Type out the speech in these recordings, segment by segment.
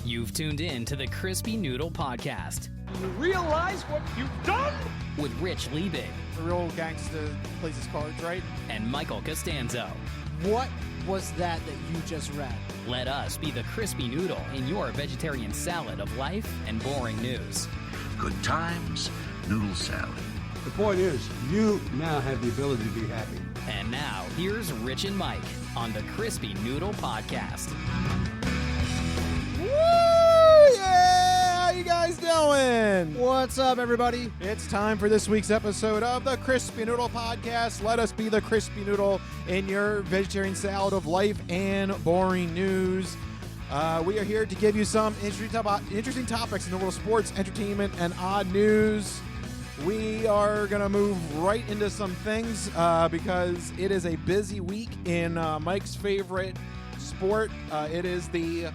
You've tuned in to the Crispy Noodle Podcast. You realize what you've done? With Rich Liebig. The real gangster plays his cards right. And Michael Costanzo. What was that you just read? Let us be the Crispy Noodle in your vegetarian salad of life and boring news. Good times, noodle salad. The point is, you now have the ability to be happy. And now, here's Rich and Mike on the Crispy Noodle Podcast. Woo! Yeah! How you guys doing? What's up, everybody? It's time for this week's episode of the Crispy Noodle Podcast. Let us be the Crispy Noodle in your vegetarian salad of life and boring news. We are here to give you some interesting topics in the world of sports, entertainment, and odd news. We are going to move right into some things because it is a busy week in Mike's favorite sport. It is the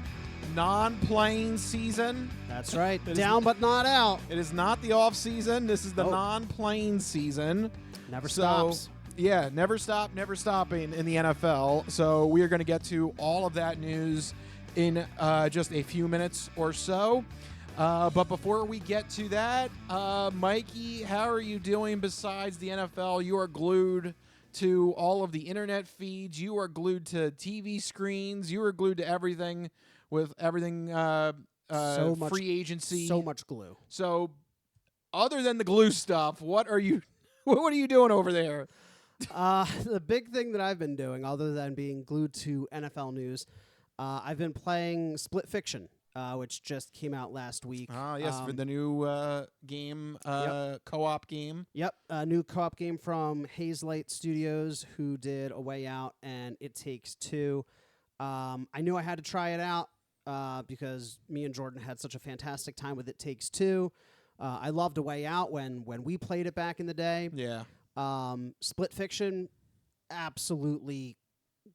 non-playing season. That's right. Down but not out. It is not the off season. This is the non-playing season. Never stops. Yeah, never stopping in the NFL. So we are going to get to all of that news in just a few minutes or so. But before we get to that, Mikey, how are you doing besides the NFL? You are glued to all of the internet feeds. You are glued to TV screens. You are glued to everything with everything so much, free agency. So much glue. So other than the glue stuff, what are you doing over there? The big thing that I've been doing, other than being glued to NFL news, I've been playing Split Fiction. Which just came out last week. Yes, for the new game, co-op game. Yep, a new co-op game from Hazelight Studios, who did A Way Out and It Takes Two. I knew I had to try it out because me and Jordan had such a fantastic time with It Takes Two. I loved A Way Out when we played it back in the day. Yeah. Split Fiction, absolutely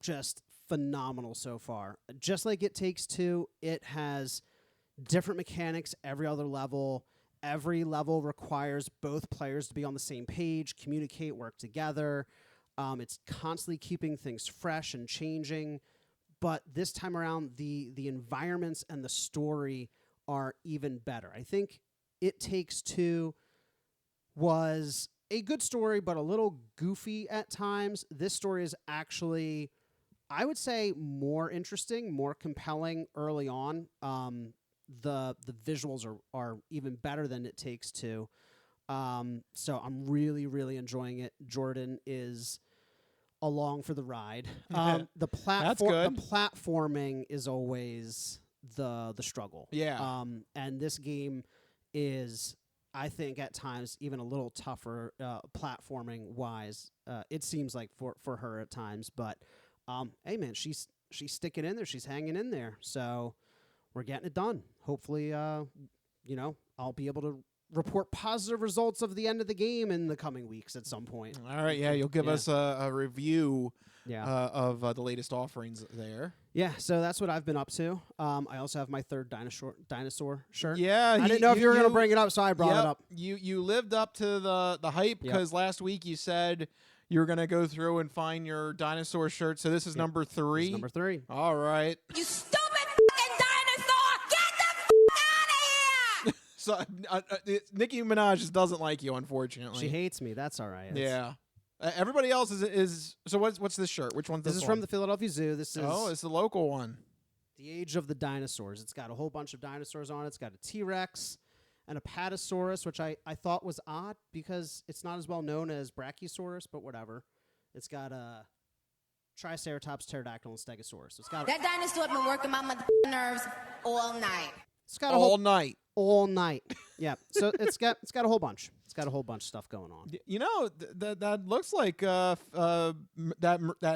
just phenomenal so far. Just like It Takes Two, it has different mechanics every other level. Every level requires both players to be on the same page, communicate, work together. It's constantly keeping things fresh and changing. But this time around, the environments and the story are even better. I think It Takes Two was a good story, but a little goofy at times. This story is actually, I would say, more interesting, more compelling early on. The visuals are even better than It Takes Two. So I'm really, really enjoying it. Jordan is along for the ride. The platforming is always the struggle. Yeah. And this game is, I think, at times even a little tougher platforming wise. It seems like for her at times, but hey man, she's sticking in there. She's hanging in there. So we're getting it done. Hopefully, I'll be able to report positive results of the end of the game in the coming weeks at some point. All right. Yeah. You'll give us a review of the latest offerings there. Yeah. So that's what I've been up to. I also have my third dinosaur shirt. Yeah. I didn't know if you were going to bring it up, so I brought it up. You lived up to the hype because last week you said you were going to go through and find your dinosaur shirt. So this is number 3. This is number 3. All right. You stupid fucking dinosaur! Get the fuck out of here! So Nicki Minaj just doesn't like you, unfortunately. She hates me. That's all right. Yeah. Everybody else is. So what's this shirt? Which one's this? This is one? from the Philadelphia Zoo. This is it's the local one. The Age of the Dinosaurs. It's got a whole bunch of dinosaurs on it. It's got a T-Rex and a Patasaurus, which I thought was odd because it's not as well known as Brachiosaurus, but whatever. It's got a Triceratops, Pterodactyl, and Stegosaurus. So it's got That dinosaur been working my nerves all night. It's got all night. All night. Yeah. So it's got a whole bunch. It's got a whole bunch of stuff going on. You know, that looks like that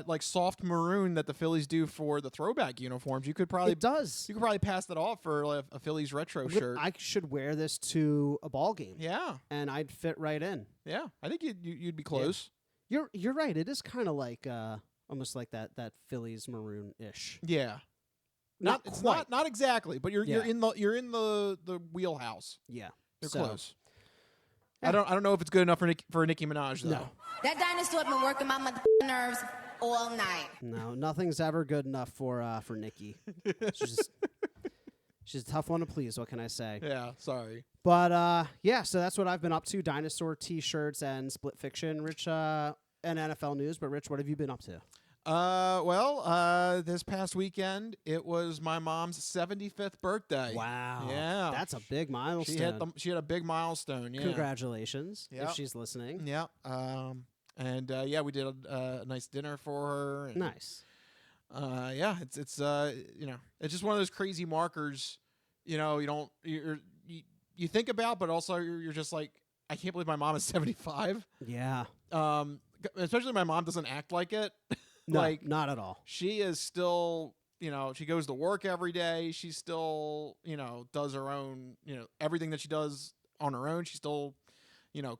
like soft maroon that the Phillies do for the throwback uniforms. You could probably It does. You could probably pass that off for like a Phillies retro shirt. I should wear this to a ball game. Yeah. And I'd fit right in. Yeah. I think you'd be close. Yeah. You're right. It is kind of like almost like that Phillies maroon-ish. Yeah. Not quite. Not exactly, but you're in the wheelhouse. Yeah. You're close. I don't know if it's good enough for Nicki Minaj though. No. That dinosaur been working my nerves all night. No, nothing's ever good enough for Nicki. She's She's a tough one to please. What can I say? Yeah, sorry. But yeah, so that's what I've been up to: dinosaur T-shirts and split fiction. Rich, and NFL news. But Rich, what have you been up to? This past weekend it was my mom's 75th birthday. Wow. Yeah. That's a big milestone. She had a big milestone. Yeah. Congratulations, Yep. if she's listening. Yeah. Yeah, we did a nice dinner for her. And, Nice. Yeah, it's it's just one of those crazy markers, you think about, but also you're just like, I can't believe my mom is 75. Yeah. Especially my mom doesn't act like it. No, Like, not at all. she is still, she goes to work every day. She still, does her own, everything that she does on her own. She still,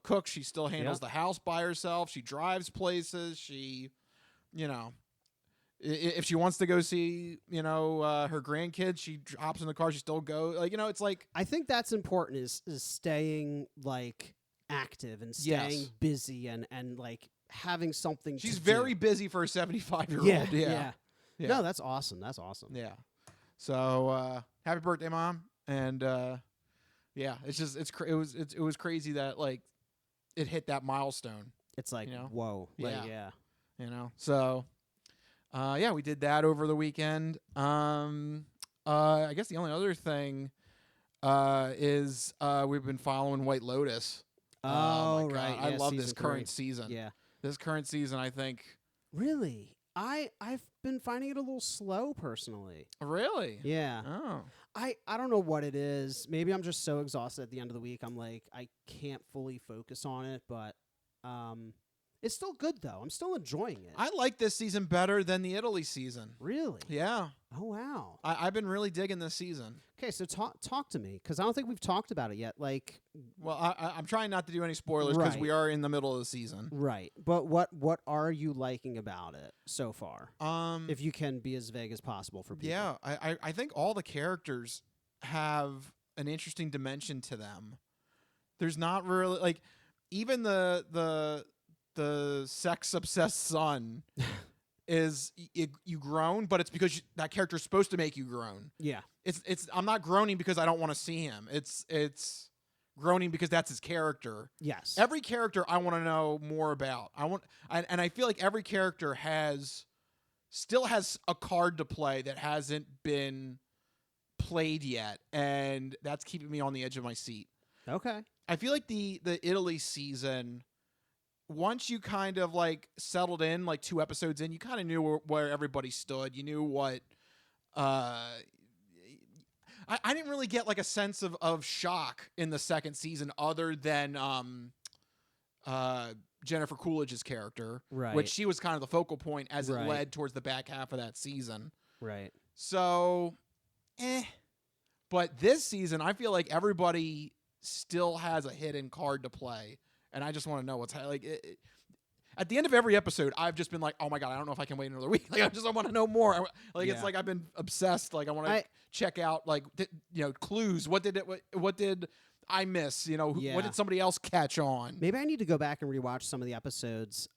cooks. She still handles the house by herself. She drives places. She, if she wants to go see, her grandkids, she hops in the car. She still goes. Like, it's like, I think that's important is staying like active and staying busy and like having something she's to very do. busy for a 75-year-old. Yeah. No, that's awesome. That's awesome. Yeah. So happy birthday, Mom. And yeah, it's just it was crazy that like it hit that milestone. It's like, You know? whoa. Yeah. Like, yeah. So yeah, we did that over the weekend. I guess the only other thing is we've been following White Lotus. Oh, my God. right. I Yeah, love season this current 3. season. Yeah. This current season, I think. Really? I've been finding it a little slow personally. Really? Yeah. Oh. I don't know what it is. Maybe I'm just so exhausted at the end of the week. I'm like, I can't fully focus on it, but it's still good though. I'm still enjoying it. I like this season better than the Italy season. Really? Yeah. Oh wow. I've been really digging this season. Okay, so talk to me because I don't think we've talked about it yet. Like, Well, I'm trying not to do any spoilers because Right. we are in the middle of the season. right? But what are you liking about it so far? If you can be as vague as possible for people. Yeah, I think all the characters have an interesting dimension to them. There's not really like even the sex obsessed son is you groan, but it's because that character is supposed to make you groan. Yeah. It's I'm not groaning because I don't want to see him. It's groaning because that's his character. Yes. Every character I want to know more about. And I feel like every character still has a card to play that hasn't been played yet, and that's keeping me on the edge of my seat. Okay. I feel like the Italy season, once you kind of like settled in, like 2 episodes in, you kind of knew where everybody stood. You knew what. I didn't really get like a sense of shock in the second season, other than Jennifer Coolidge's character, Right. which she was kind of the focal point as it Right. led towards the back half of that season. Right. So, but this season, I feel like everybody still has a hidden card to play, and I just want to know what's like. At the end of every episode, I've just been like, "Oh my God, I don't know if I can wait another week." Like, I want to know more. Like, Yeah. it's like I've been obsessed. Like, I want to check out, like, clues. What did I miss? Yeah. What did somebody else catch on? Maybe I need to go back and rewatch some of the episodes.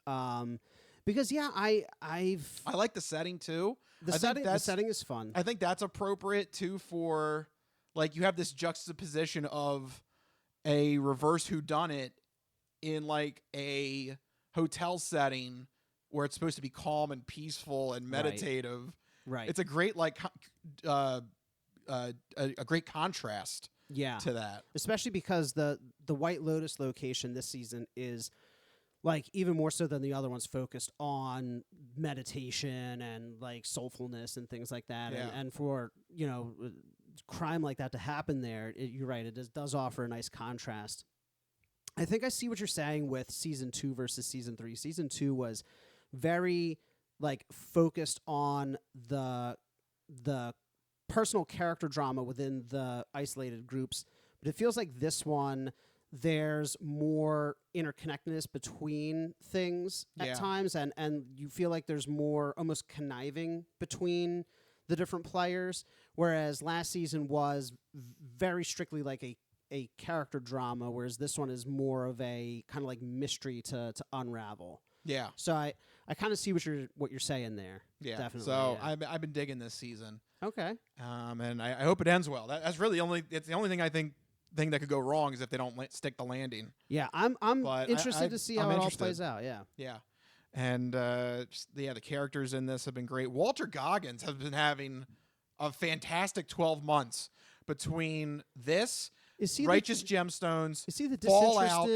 Because yeah, I like the setting too. the setting is fun. I think that's appropriate too for, like, you have this juxtaposition of a reverse whodunit in like a hotel setting where it's supposed to be calm and peaceful and meditative. Right. It's a great like a great contrast Yeah. to that. Especially because the White Lotus location this season is like even more so than the other ones focused on meditation and like soulfulness and things like that. Yeah. And for, crime like that to happen there, you're right, it does offer a nice contrast. I think I see what you're saying with season 2 versus season 3. Season 2 was very like focused on the personal character drama within the isolated groups, but it feels like this one there's more interconnectedness between things at times, and you feel like there's more almost conniving between the different players, whereas last season was very strictly like a character drama, whereas this one is more of a kind of like mystery to unravel. Yeah. So I kind of see what you're saying there. Yeah, Definitely. So yeah. I've been digging this season. Okay. And I hope it ends well. That's really it's the only thing I think that could go wrong is if they don't stick the landing. Yeah, I'm But interested to see I'm how it all interested. plays out. Yeah. Yeah. And the characters in this have been great. Walter Goggins has been having a fantastic 12 months between this, Is he Righteous Gemstones. Is he the Fallout.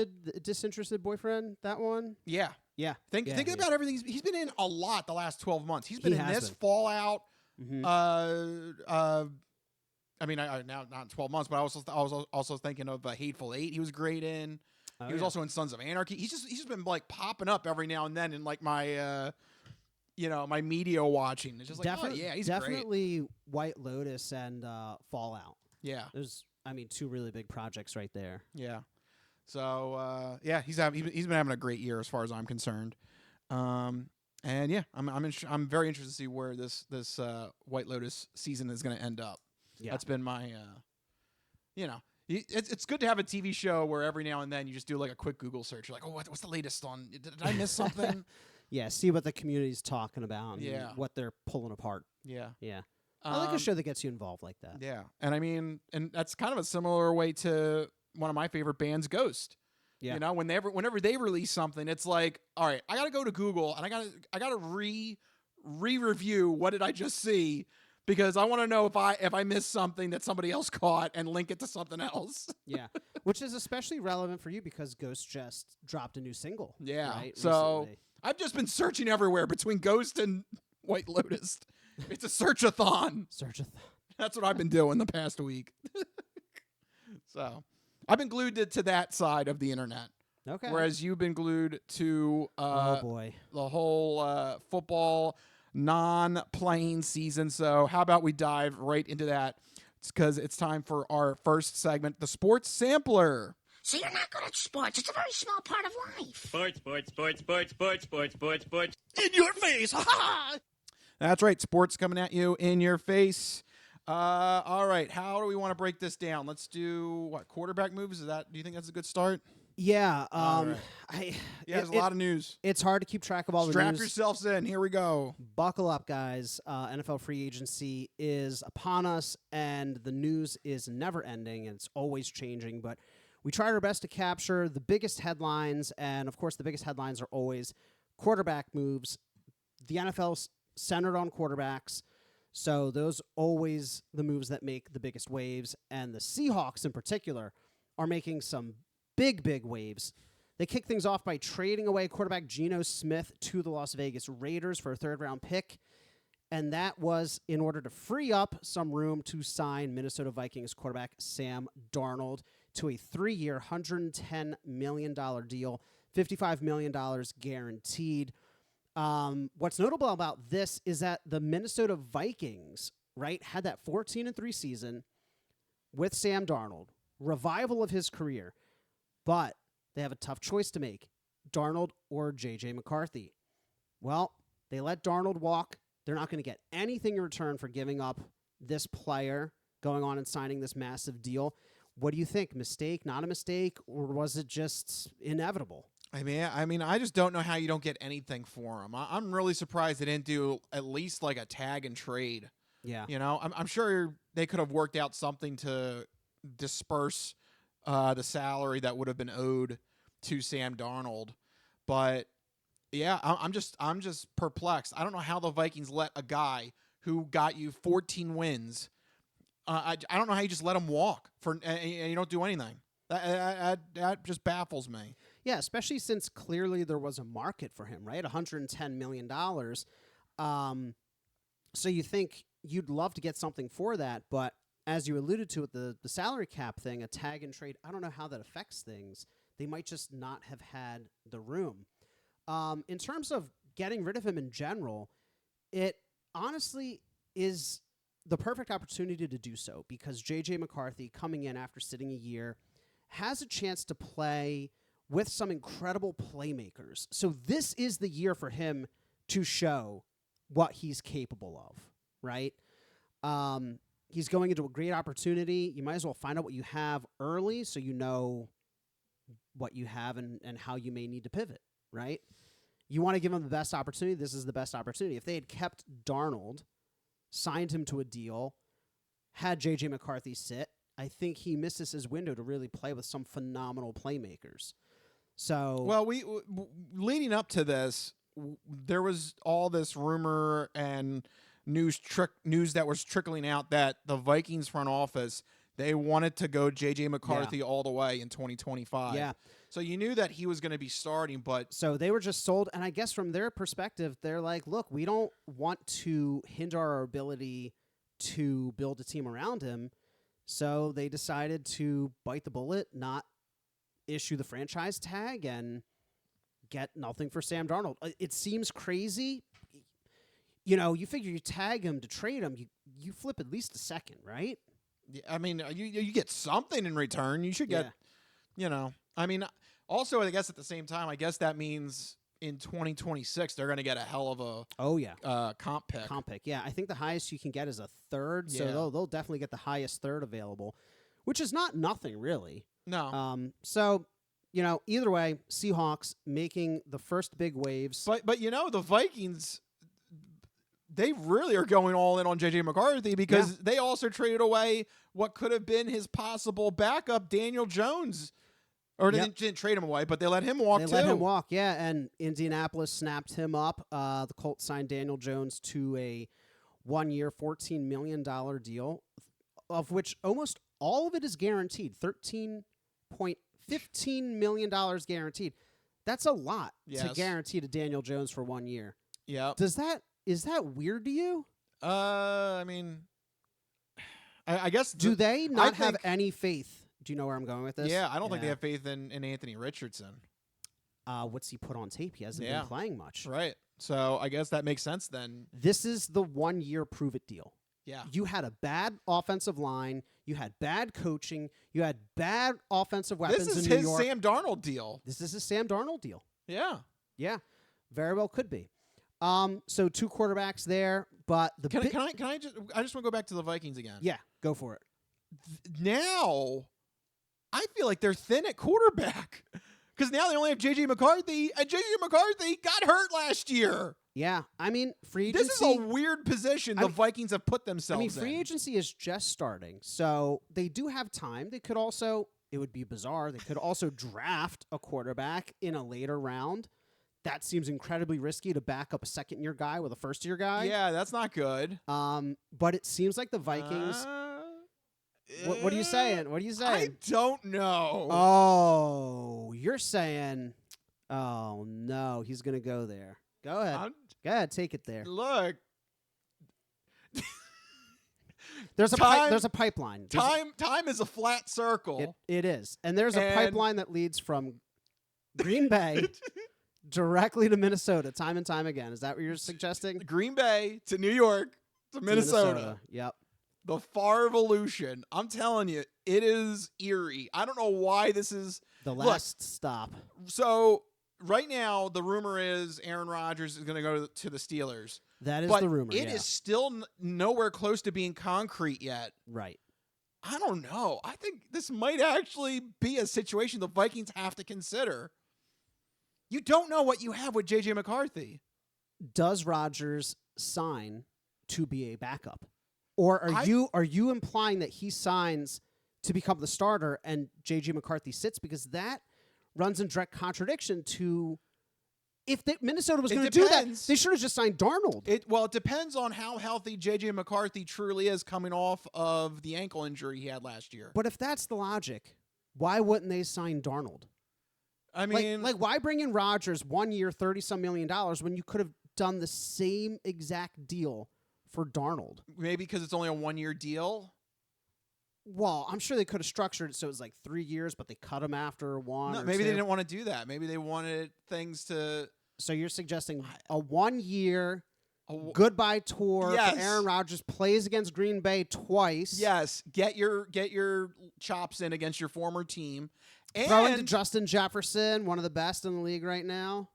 disinterested boyfriend? That one? Yeah. Yeah. Think yeah, about everything. He's been in a lot the last 12 months. He's been He in has this, been. Fallout. Mhm. I mean, now not 12 months, but I was also thinking of Hateful Eight. He was great in. Oh, He was yeah. also in Sons of Anarchy. He's just been like popping up every now and then in like my my media watching. It's just like, oh yeah, he's great. definitely White Lotus and Fallout. Yeah, There's, two really big projects right there. yeah. So he's been having a great year as far as I'm concerned. And yeah, I'm very interested to see where this White Lotus season is going to end up. Yeah. That's been my it's good to have a TV show where every now and then you just do like a quick Google search. You're like, oh, what's the latest on? Did I miss something? Yeah, see what the community's talking about and Yeah. what they're pulling apart. Yeah. Yeah. I like a show that gets you involved like that. Yeah, and I mean, and that's kind of a similar way to one of my favorite bands, Ghost. Yeah. You know, whenever they release something, it's like, all right, I got to go to Google and I got to re-review what did I just see, because I want to know if I missed something that somebody else caught and link it to something else. Yeah. Which is especially relevant for you because Ghost just dropped a new single. Yeah. Right? So recently. I've just been searching everywhere between Ghost and White Lotus. It's a search-a-thon. That's what I've been doing the past week. So I've been glued to that side of the internet. Okay. Whereas you've been glued to oh boy. the whole football non-playing season. So how about we dive right into that? It's because it's time for our first segment, the Sports Sampler. So you're not good at sports. It's a very small part of life. Sports. In your face. Ha ha! That's right. Sports coming at you in your face. All right. How do we want to break this down? Let's do what? Quarterback moves? Do you think that's a good start? Yeah. right. There's a lot of news. It's hard to keep track of all the Strap news. yourselves in. Here we go. Buckle up, guys. NFL free agency is upon us, and the news is never ending, and it's always changing. But we try our best to capture the biggest headlines, and of course, the biggest headlines are always quarterback moves. The NFL's centered on quarterbacks, so those always the moves that make the biggest waves. And the Seahawks, in particular, are making some big waves. They kick things off by trading away quarterback Geno Smith to the Las Vegas Raiders for a third-round pick, and that was in order to free up some room to sign Minnesota Vikings quarterback Sam Darnold to a 3-year, $110 million deal, $55 million guaranteed. What's notable about this is that the Minnesota Vikings, right, had that 14-3 season with Sam Darnold, revival of his career, but they have a tough choice to make, Darnold or J.J. McCarthy. Well, they let Darnold walk. They're not going to get anything in return for giving up this player, going on and signing this massive deal. What do you think? Mistake, not a mistake, or was it just inevitable? I mean, I just don't know how you don't get anything for him. I'm really surprised they didn't do at least like a tag and trade. Yeah. You know, I'm sure they could have worked out something to disperse the salary that would have been owed to Sam Darnold. But yeah, I'm just perplexed. I don't know how the Vikings let a guy who got you 14 wins. I don't know how you just let him walk and you don't do anything. That just baffles me. Yeah, especially since clearly there was a market for him, right? $110 million. So you think you'd love to get something for that, but as you alluded to with the salary cap thing, a tag and trade, I don't know how that affects things. They might just not have had the room. In terms of getting rid of him in general, it honestly is the perfect opportunity to do so because J.J. McCarthy, coming in after sitting a year, has a chance to play with some incredible playmakers. So this is the year for him to show what he's capable of, right? He's going into a great opportunity. You might as well find out what you have early so you know what you have and how you may need to pivot, right? You want to give him the best opportunity. This is the best opportunity. If they had kept Darnold, signed him to a deal, had J.J. McCarthy sit, I think he misses his window to really play with some phenomenal playmakers. So, well, leading up to this, there was all this rumor and news that was trickling out that the Vikings front office, they wanted to go J.J. McCarthy all the way in 2025. Yeah. So you knew that he was going to be starting, but so they were just sold. And I guess from their perspective, they're like, look, we don't want to hinder our ability to build a team around him. So they decided to bite the bullet, not issue the franchise tag, and get nothing for Sam Darnold. It seems crazy. You know, you figure you tag him to trade him, you flip at least a second, right? Yeah, I mean, you get something in return. You should get, you know. I mean, also, I guess at the same time, I guess that means in 2026 they're going to get a hell of a comp pick. Comp pick, yeah. I think the highest you can get is a third, so they'll definitely get the highest third available, which is not nothing, really. No. So, you know, either way, Seahawks making the first big waves. But you know, the Vikings, they really are going all in on J.J. McCarthy because they also traded away what could have been his possible backup, Daniel Jones. Or they didn't trade him away, but they let him walk, They let him walk, yeah, and Indianapolis snapped him up. The Colts signed Daniel Jones to a 1-year, $14 million deal, of which almost all of it is guaranteed, $13.15 million guaranteed. That's a lot to guarantee to Daniel Jones for 1 year. Yeah. Is that weird to you? I mean, I guess. Do they not have any faith? Do you know where I'm going with this? Yeah, I don't think they have faith in Anthony Richardson. What's he put on tape? He hasn't been playing much. Right. So I guess that makes sense then. This is the 1 year prove it deal. Yeah. You had a bad offensive line. You had bad coaching. You had bad offensive weapons in New York. This is his Sam Darnold deal. This is a Sam Darnold deal. Yeah. Yeah. Very well could be. So 2 quarterbacks there, but the I just want to go back to the Vikings again. Yeah, go for it. Now I feel like they're thin at quarterback because now they only have J.J. McCarthy, and J.J. McCarthy got hurt last year. Yeah, I mean, free agency. This is a weird position the Vikings have put themselves in. Free agency is just starting, so they do have time. They could also, it would be bizarre, they could also draft a quarterback in a later round. That seems incredibly risky to back up a second-year guy with a first-year guy. Yeah, that's not good. But it seems like the Vikings. What are you saying? What are you saying? I don't know. Oh, you're saying, oh, no, he's going to go there. Go ahead. Go ahead, take it there. Look. There's a pipeline. Time is a flat circle. It is. And there's a pipeline that leads from Green Bay directly to Minnesota time and time again. Is that what you're suggesting? Green Bay to New York to Minnesota. Yep. The far evolution. I'm telling you, it is eerie. I don't know why this is the last stop. So right now, the rumor is Aaron Rodgers is going to go to the Steelers. That is the rumor. It is still nowhere close to being concrete yet. Right. I don't know. I think this might actually be a situation the Vikings have to consider. You don't know what you have with J.J. McCarthy. Does Rodgers sign to be a backup? Or are you implying that he signs to become the starter and J.J. McCarthy sits? Because that runs in direct contradiction to if Minnesota was going to do that, they should have just signed Darnold. It depends on how healthy J.J. McCarthy truly is coming off of the ankle injury he had last year. But if that's the logic, why wouldn't they sign Darnold? I mean... Like why bring in Rodgers 1 year, $30-some million when you could have done the same exact deal for Darnold? Maybe because it's only a 1 year deal. Well, I'm sure they could have structured it so it was like 3 years, but they cut him after one. No, maybe they didn't want to do that. Maybe they wanted things to. So you're suggesting a 1 year goodbye tour for Aaron Rodgers, plays against Green Bay twice. Yes, get your chops in against your former team. And throw into Justin Jefferson, one of the best in the league right now.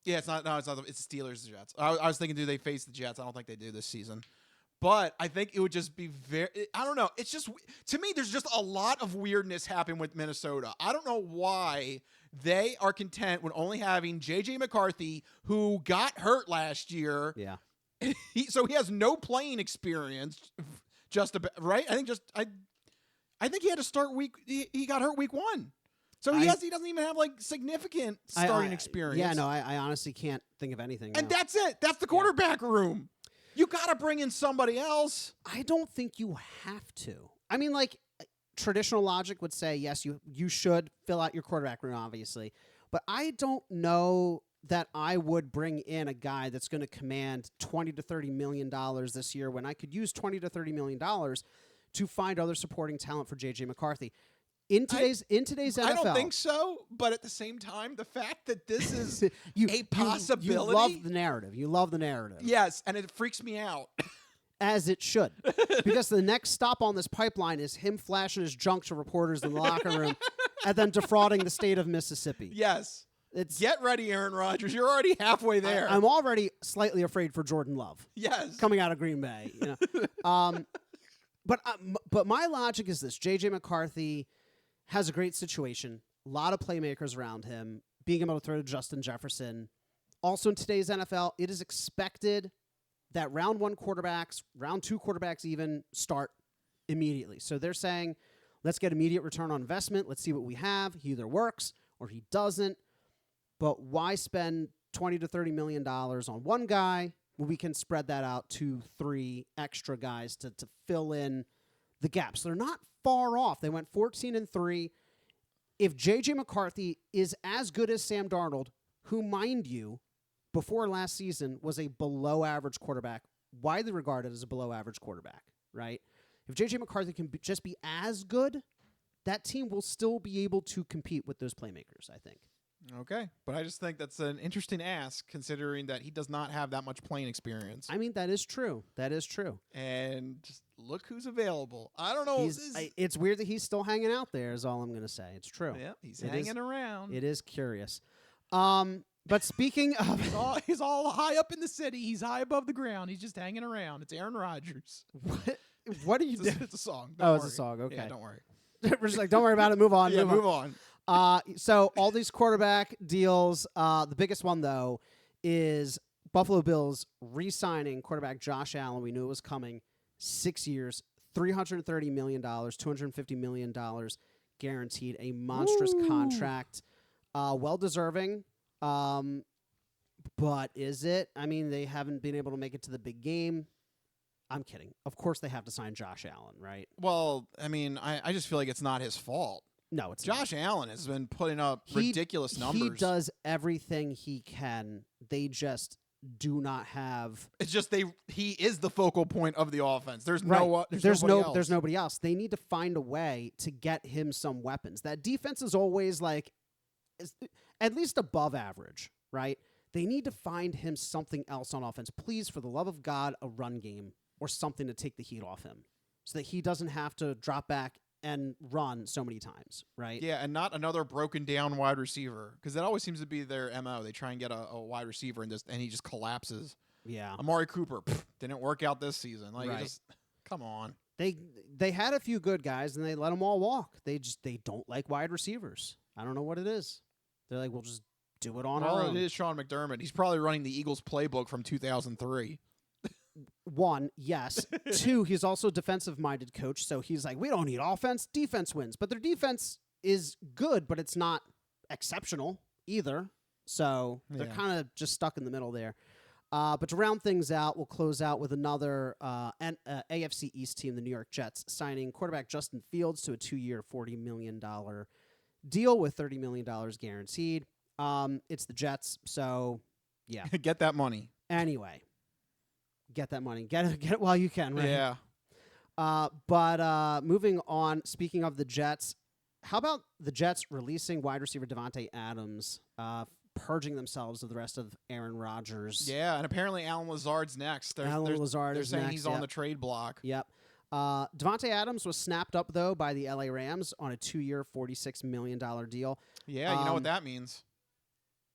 Yeah, it's not. No, it's not. It's the Steelers, the Jets. I was thinking, do they face the Jets? I don't think they do this season. But I think it would just be very. I don't know. It's just to me. There's just a lot of weirdness happening with Minnesota. I don't know why they are content with only having J.J. McCarthy, who got hurt last year. Yeah. So he has no playing experience. Right? I think he had to start he got hurt week 1. So he doesn't even have like significant starting experience. Yeah, no, I honestly can't think of anything. And that's it. That's the quarterback room. You got to bring in somebody else. I don't think you have to. I mean, like, traditional logic would say, yes, you should fill out your quarterback room, obviously. But I don't know that I would bring in a guy that's going to command $20 to $30 million this year when I could use $20 to $30 million to find other supporting talent for J.J. McCarthy. In today's NFL, I don't think so. But at the same time, the fact that this is a possibility, you love the narrative. You love the narrative. Yes, and it freaks me out. As it should, because the next stop on this pipeline is him flashing his junk to reporters in the locker room, and then defrauding the state of Mississippi. Yes, get ready, Aaron Rodgers. You're already halfway there. I'm already slightly afraid for Jordan Love. Yes, coming out of Green Bay. You know, but my logic is this: J.J. McCarthy has a great situation, a lot of playmakers around him, being able to throw to Justin Jefferson. Also in today's NFL, it is expected that round 1 quarterbacks, round 2 quarterbacks even start immediately. So they're saying, let's get immediate return on investment. Let's see what we have. He either works or he doesn't. But why spend $20 to $30 million on one guy when we can spread that out to 3 extra guys to fill in the gaps? They're not far off. They went 14-3. If J.J. McCarthy is as good as Sam Darnold, who, mind you, before last season was a below-average quarterback, widely regarded as a below-average quarterback, right? If J.J. McCarthy can just be as good, that team will still be able to compete with those playmakers, I think. Okay, but I just think that's an interesting ask, considering that he does not have that much playing experience. I mean, that is true. That is true. And just look who's available. I don't know. It's weird that he's still hanging out there, is all I'm going to say. It's true. Yeah, he's hanging around. It is curious. But speaking of... he's all high up in the city. He's high above the ground. He's just hanging around. It's Aaron Rodgers. What are you doing? It's a song. It's a song. Okay. Yeah, don't worry. We're just like, don't worry about it. Move on. Yeah, move on. So all these quarterback deals, the biggest one, though, is Buffalo Bills re-signing quarterback Josh Allen. We knew it was coming. 6 years, $330 million, $250 million guaranteed. A monstrous contract. Well-deserving. But is it? I mean, they haven't been able to make it to the big game. I'm kidding. Of course they have to sign Josh Allen, right? Well, I mean, I just feel like it's not his fault. No, it's Josh Allen has been putting up ridiculous numbers. He does everything he can. They just do not have. It's just he is the focal point of the offense. There's nobody else. They need to find a way to get him some weapons. That defense is always like at least above average, right? They need to find him something else on offense. Please, for the love of God, a run game or something to take the heat off him so that he doesn't have to drop back and run so many times, right? Yeah, and not another broken down wide receiver, because that always seems to be their MO. They try and get a wide receiver and he just collapses. Yeah. Amari Cooper didn't work out this season. Like, come on. They had a few good guys and they let them all walk. They don't like wide receivers. I don't know what it is. They're like, we'll just do it on our own. It is Sean McDermott. He's probably running the Eagles playbook from 2003. 1, yes. 2, he's also a defensive-minded coach, so he's like, we don't need offense. Defense wins. But their defense is good, but it's not exceptional either. So they're kind of just stuck in the middle there. But to round things out, we'll close out with another AFC East team, the New York Jets, signing quarterback Justin Fields to a 2-year, $40 million deal with $30 million guaranteed. It's the Jets, so yeah. Get that money. Anyway. Get that money. Get it while you can, right? Yeah. But moving on, speaking of the Jets, how about the Jets releasing wide receiver Davante Adams, purging themselves of the rest of Aaron Rodgers? Yeah, and apparently Alan Lazard's next. They're saying he's on the trade block. Yep. Davante Adams was snapped up, though, by the LA Rams on a 2-year, $46 million deal. Yeah, you know what that means.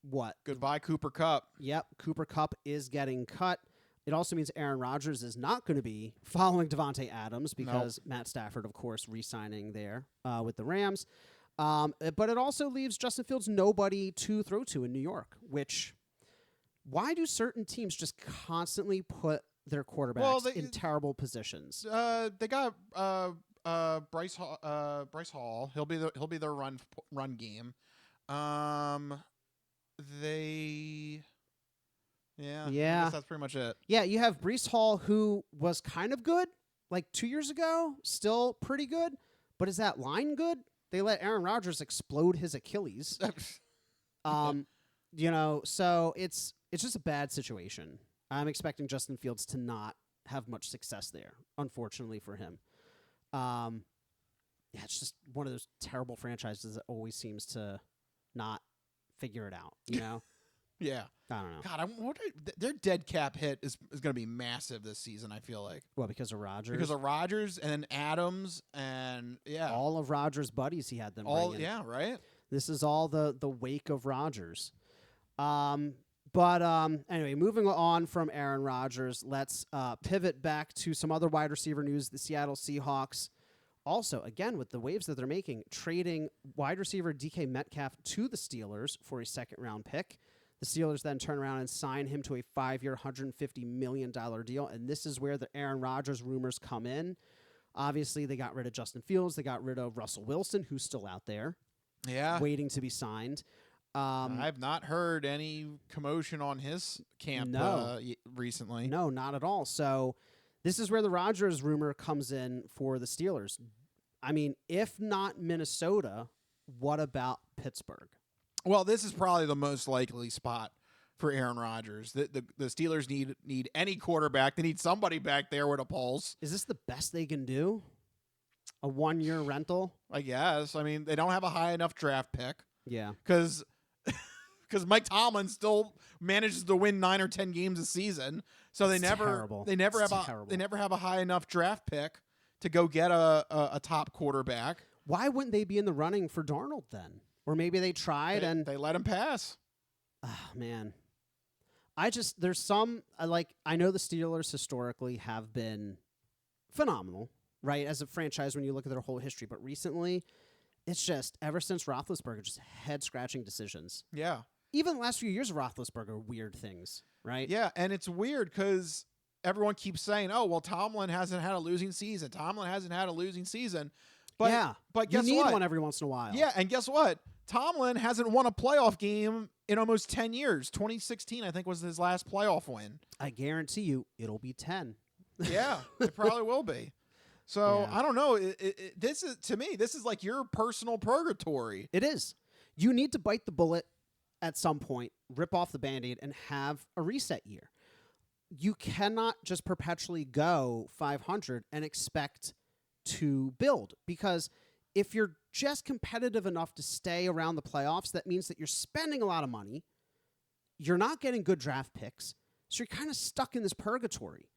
What? Goodbye, Cooper Kupp. Yep, Cooper Kupp is getting cut. It also means Aaron Rodgers is not going to be following Davante Adams because Matt Stafford, of course, re-signing there with the Rams. But it also leaves Justin Fields nobody to throw to in New York, which why do certain teams just constantly put their quarterbacks in terrible positions? They got Bryce Hall. He'll be their run game. I guess that's pretty much it. Yeah, you have Breece Hall, who was kind of good like 2 years ago, still pretty good, but is that line good? They let Aaron Rodgers explode his Achilles. So it's just a bad situation. I'm expecting Justin Fields to not have much success there, unfortunately for him. It's just one of those terrible franchises that always seems to not figure it out, Yeah. I don't know. God, I wonder, their dead cap hit is going to be massive this season, I feel like. Well, because of Rodgers? Because of Rodgers and then Adams and, all of Rodgers' buddies he had them bring in. Yeah, right? This is all the wake of Rodgers. Anyway, moving on from Aaron Rodgers, let's pivot back to some other wide receiver news. The Seattle Seahawks, also, again, with the waves that they're making, trading wide receiver DK Metcalf to the Steelers for a second-round pick. The Steelers then turn around and sign him to a 5-year, $150 million deal, and this is where the Aaron Rodgers rumors come in. Obviously, they got rid of Justin Fields. They got rid of Russell Wilson, who's still out there, waiting to be signed. I've not heard any commotion on his camp recently. No, not at all. So this is where the Rodgers rumor comes in for the Steelers. I mean, if not Minnesota, what about Pittsburgh? Well, this is probably the most likely spot for Aaron Rodgers. The Steelers need any quarterback. They need somebody back there with a pulse. Is this the best they can do? A 1-year rental? I guess. I mean, they don't have a high enough draft pick. Yeah. Because Mike Tomlin still manages to win 9 or 10 games a season. So they never have a high enough draft pick to go get a top quarterback. Why wouldn't they be in the running for Darnold then? Or maybe they tried and they let him pass. Oh, man. There's some, I know the Steelers historically have been phenomenal, right, as a franchise when you look at their whole history. But recently, it's just, ever since Roethlisberger, just head-scratching decisions. Yeah. Even the last few years of Roethlisberger, weird things, right? Yeah, and it's weird because everyone keeps saying, oh, well, Tomlin hasn't had a losing season. But, but guess you need what? one every once in a while. Yeah, and guess what? Tomlin hasn't won a playoff game in almost 10 years. 2016, I think, was his last playoff win. I guarantee you it'll be 10. Yeah, it probably will be. So, I don't know. This is like your personal purgatory. It is. You need to bite the bullet at some point, rip off the Band-Aid, and have a reset year. You cannot just perpetually go 500 and expect to build, because if you're just competitive enough to stay around the playoffs, that means that you're spending a lot of money. You're not getting good draft picks. So you're kind of stuck in this purgatory.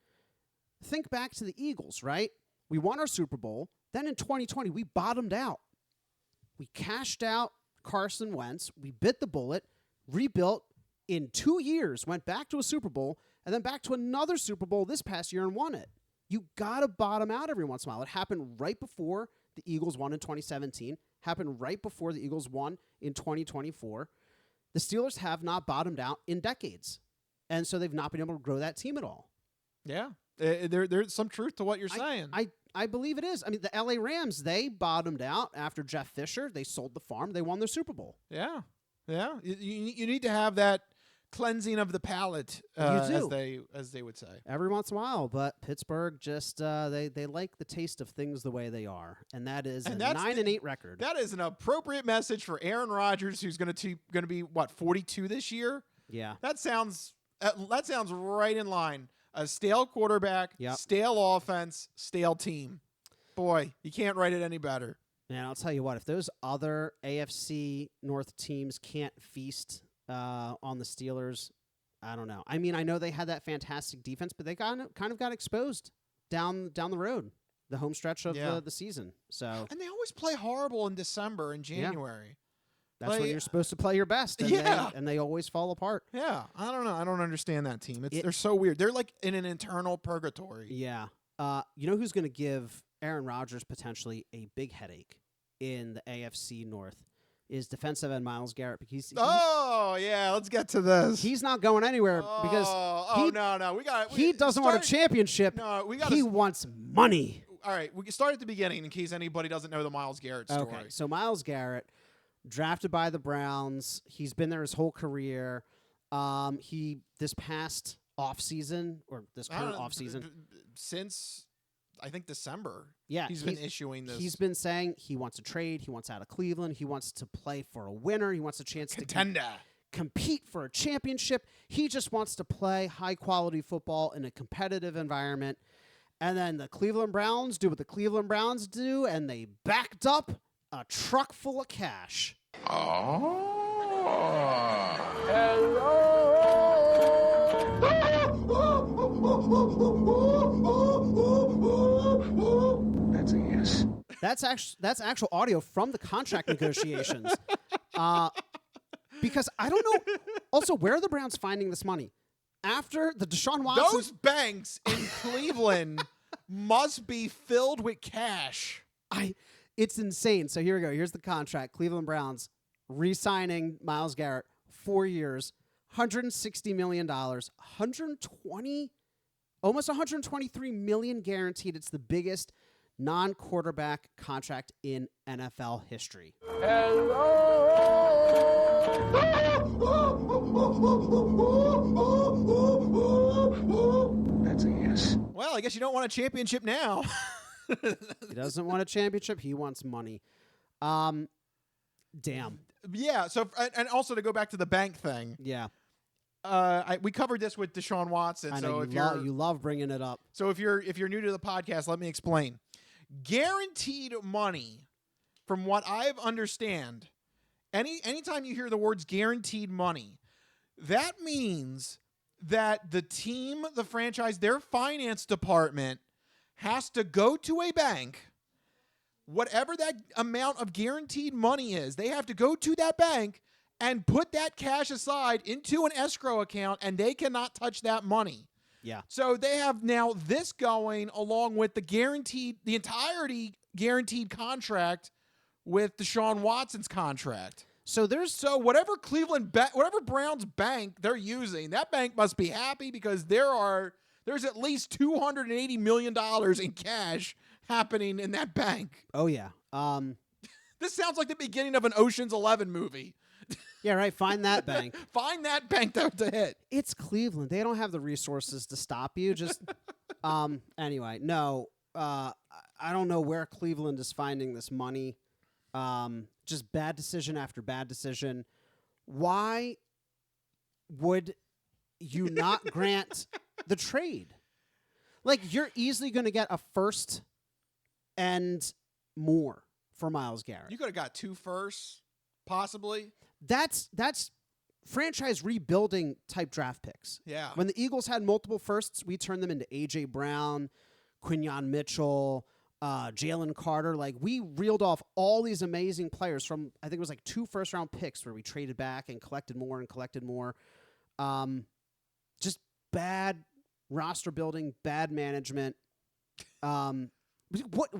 Think back to the Eagles, right? We won our Super Bowl. Then in 2020, we bottomed out. We cashed out Carson Wentz. We bit the bullet, rebuilt in 2 years, went back to a Super Bowl, and then back to another Super Bowl this past year and won it. You got to bottom out every once in a while. It happened right before the Eagles won in 2017, happened right before the Eagles won in 2024. The Steelers have not bottomed out in decades, and so they've not been able to grow that team at all. Yeah, there's some truth to what you're saying. I believe it is. I mean, the LA Rams, they bottomed out after Jeff Fisher. They sold the farm. They won their Super Bowl. Yeah. You need to have that cleansing of the palate, as they would say. Every once in a while, but Pittsburgh just they like the taste of things the way they are, and that is a 9-8 record. That is an appropriate message for Aaron Rodgers, who's going to be 42 this year. Yeah, that sounds right in line. A stale quarterback, stale offense, stale team. Boy, you can't write it any better. And I'll tell you what, if those other AFC North teams can't feast on the Steelers, I don't know. I mean, I know they had that fantastic defense, but they kind of got exposed down the road, the home stretch of the season. So, and they always play horrible in December and January. Yeah. That's when you're supposed to play your best, and they always fall apart. Yeah, I don't know. I don't understand that team. They're so weird. They're like in an internal purgatory. Yeah. You know who's going to give Aaron Rodgers potentially a big headache? in the AFC North is defensive end Myles Garrett. Because let's get to this. he's not going anywhere because he doesn't want a championship. No, he wants money. All right, we can start at the beginning in case anybody doesn't know the Myles Garrett story. Okay, so Myles Garrett, drafted by the Browns. He's been there his whole career. He this past offseason or this current offseason since I think December. Yeah, he's been issuing this. He's been saying he wants to trade. He wants out of Cleveland. He wants to play for a winner. He wants a chance contender. To compete for a championship. He just wants to play high quality football in a competitive environment. And then the Cleveland Browns do what the Cleveland Browns do, and they backed up a truck full of cash. That's a yes. That's actual audio from the contract negotiations. Because I don't know. Also, where are the Browns finding this money? After the Deshaun Watson, those banks in Cleveland must be filled with cash. It's insane. So here we go. Here's the contract. Cleveland Browns re-signing Myles Garrett, 4 years, $160 million, almost $123 million guaranteed. It's the biggest non-quarterback contract in NFL history. That's a yes. Well, I guess you don't want a championship now. He doesn't want a championship. He wants money. Damn. Yeah. So, and also to go back to the bank thing. Yeah. We covered this with Deshaun Watson. I know you love bringing it up. So if you're new to the podcast, let me explain. Guaranteed money, from what I understand, anytime you hear the words guaranteed money, that means that the team, the franchise, their finance department has to go to a bank, whatever that amount of guaranteed money is, they have to go to that bank and put that cash aside into an escrow account, and they cannot touch that money. Yeah. So they have now this going along with the entirety guaranteed contract with Deshaun Watson's contract. So whatever whatever Browns bank they're using, that bank must be happy because there's at least $280 million in cash happening in that bank. Oh yeah. This sounds like the beginning of an Ocean's 11 movie. Yeah, right. Find that bank. Find that bank to hit. It's Cleveland. They don't have the resources to stop you. Just anyway, no. I don't know where Cleveland is finding this money. Just bad decision after bad decision. Why would you not grant the trade? Like, you're easily going to get a first and more for Myles Garrett. You could have got 2 firsts, possibly. That's franchise rebuilding type draft picks. Yeah. When the Eagles had multiple firsts, we turned them into A.J. Brown, Quinyon Mitchell, Jalen Carter. Like, we reeled off all these amazing players from, I think it was like 2 first-round picks where we traded back and collected more. Just bad roster building, bad management.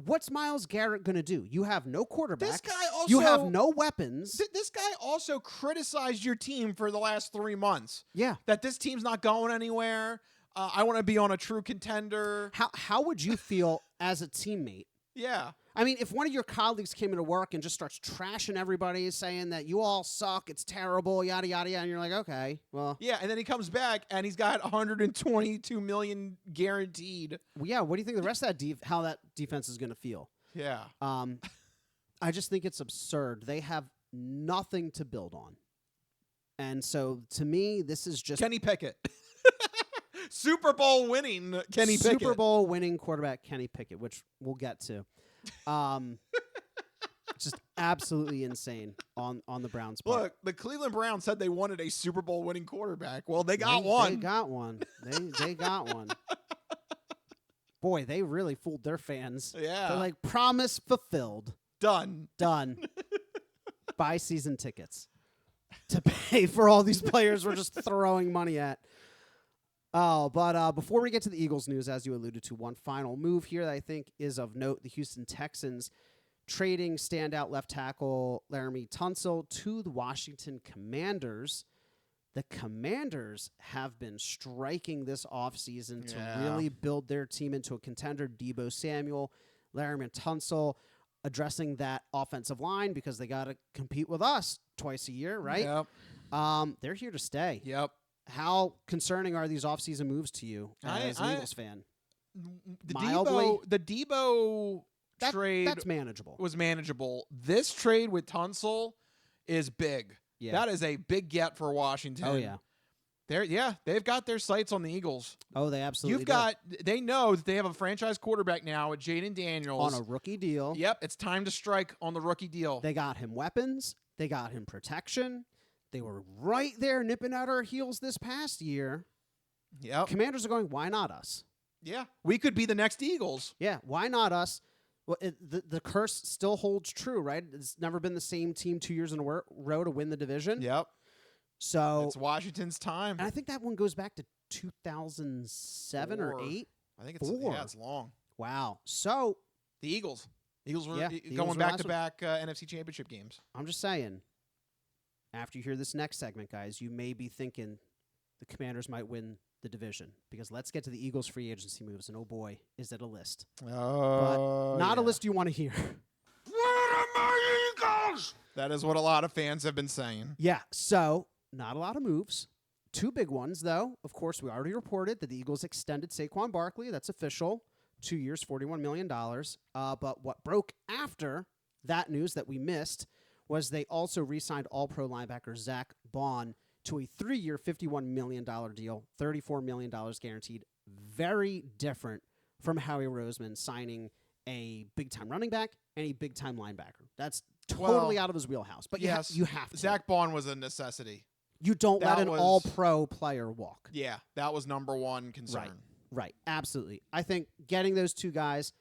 What's Myles Garrett going to do? You have no quarterback. This guy also, you have no weapons. This guy also criticized your team for the last 3 months. Yeah. That this team's not going anywhere. I want to be on a true contender. How would you feel as a teammate? Yeah. I mean, if one of your colleagues came into work and just starts trashing everybody, saying that you all suck, it's terrible, yada, yada, yada, and you're like, okay, well. Yeah, and then he comes back, and he's got $122 million guaranteed. Well, yeah, what do you think the rest of that how that defense is going to feel? Yeah. I just think it's absurd. They have nothing to build on. And so, to me, this is just... Kenny Pickett. Super Bowl winning Kenny Pickett. Super Bowl winning quarterback Kenny Pickett, which we'll get to. Just absolutely insane on the Browns part. Look, the Cleveland Browns said they wanted a Super Bowl winning quarterback. Well, they got one. They got one. They got one. Boy, they really fooled their fans. Yeah. They're like, promise fulfilled. Done. Buy season tickets to pay for all these players we're just throwing money at. Oh, but before we get to the Eagles news, as you alluded to, one final move here that I think is of note. The Houston Texans trading standout left tackle Laramie Tunsil to the Washington Commanders. The Commanders have been striking this offseason to really build their team into a contender. Deebo Samuel, Laramie Tunsil, addressing that offensive line because they got to compete with us twice a year, right? Yep. They're here to stay. Yep. How concerning are these offseason moves to you as an Eagles fan? The Mildly? Debo trade That's manageable. was manageable. This trade with Tunsil is big. Yeah. That is a big get for Washington. Oh, yeah. They've got their sights on the Eagles. Oh, they absolutely They know that they have a franchise quarterback now with Jaden Daniels. on a rookie deal. Yep, it's time to strike on the rookie deal. They got him weapons. They got him protection. They were right there nipping at our heels this past year. Yep. Commanders are going, why not us? Yeah, we could be the next Eagles. Yeah, why not us? Well, the curse still holds true, right? It's never been the same team 2 years in a row to win the division. Yep. So It's Washington's time. and I think that one goes back to 2007 or 8. I think it's 4. Yeah, it's long. Wow. So The Eagles. Eagles were the Eagles going were back to last back NFC Championship games. I'm just saying, after you hear this next segment, guys, you may be thinking the Commanders might win the division because let's get to the Eagles free agency moves, and oh boy, is it a list. Oh, But not a list you want to hear. Where are my Eagles? That is what a lot of fans have been saying. Yeah, so not a lot of moves. 2 big ones, though. Of course, we already reported that the Eagles extended Saquon Barkley. That's official. 2 years, $41 million. But what broke after that news that we missed was they also re-signed all-pro linebacker Zach Bond to a 3-year, $51 million deal, $34 million guaranteed. Very different from Howie Roseman signing a big-time running back and a big-time linebacker. That's totally out of his wheelhouse. But Yes, you have to. Zach Bond was a necessity. You don't That let an was- all-pro player walk. Yeah, that was number one concern. Right. Absolutely. I think getting those 2 guys,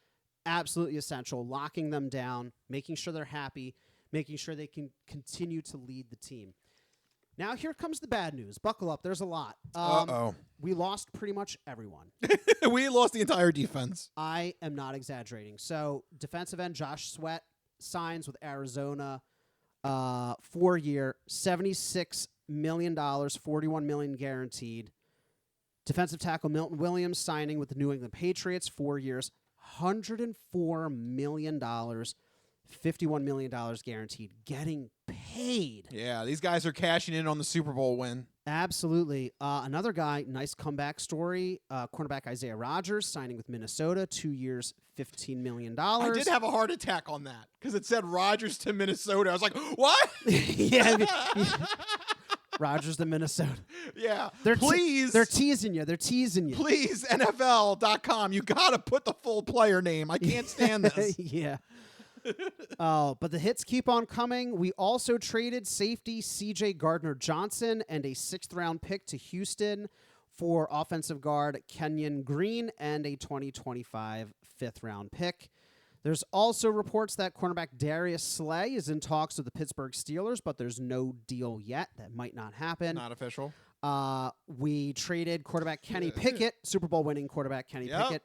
absolutely essential. Locking them down, making sure they're happy, making sure they can continue to lead the team. Now, here comes the bad news. Buckle up. There's a lot. We lost pretty much everyone. We lost the entire defense. I am not exaggerating. So, defensive end Josh Sweat signs with Arizona, 4-year, $76 million, $41 million guaranteed. Defensive tackle Milton Williams signing with the New England Patriots, 4 years, $104 million, $51 million guaranteed, getting paid. Yeah, these guys are cashing in on the Super Bowl win. Absolutely. Another guy, nice comeback story, cornerback Isaiah Rodgers signing with Minnesota, 2 years, $15 million. I did have a heart attack on that because it said Rodgers to Minnesota. I was like, what? yeah. Rodgers to Minnesota. Yeah. They're Please. teasing you. They're teasing you. Please, NFL.com. You got to put the full player name. I can't stand this. Yeah. Oh, but the hits keep on coming. We also traded safety C.J. Gardner-Johnson and a 6th-round pick to Houston for offensive guard Kenyon Green and a 2025 5th-round pick. There's also reports that cornerback Darius Slay is in talks with the Pittsburgh Steelers, but there's no deal yet. That might not happen. Not official. We traded quarterback Kenny Pickett, Super Bowl winning quarterback Kenny Pickett,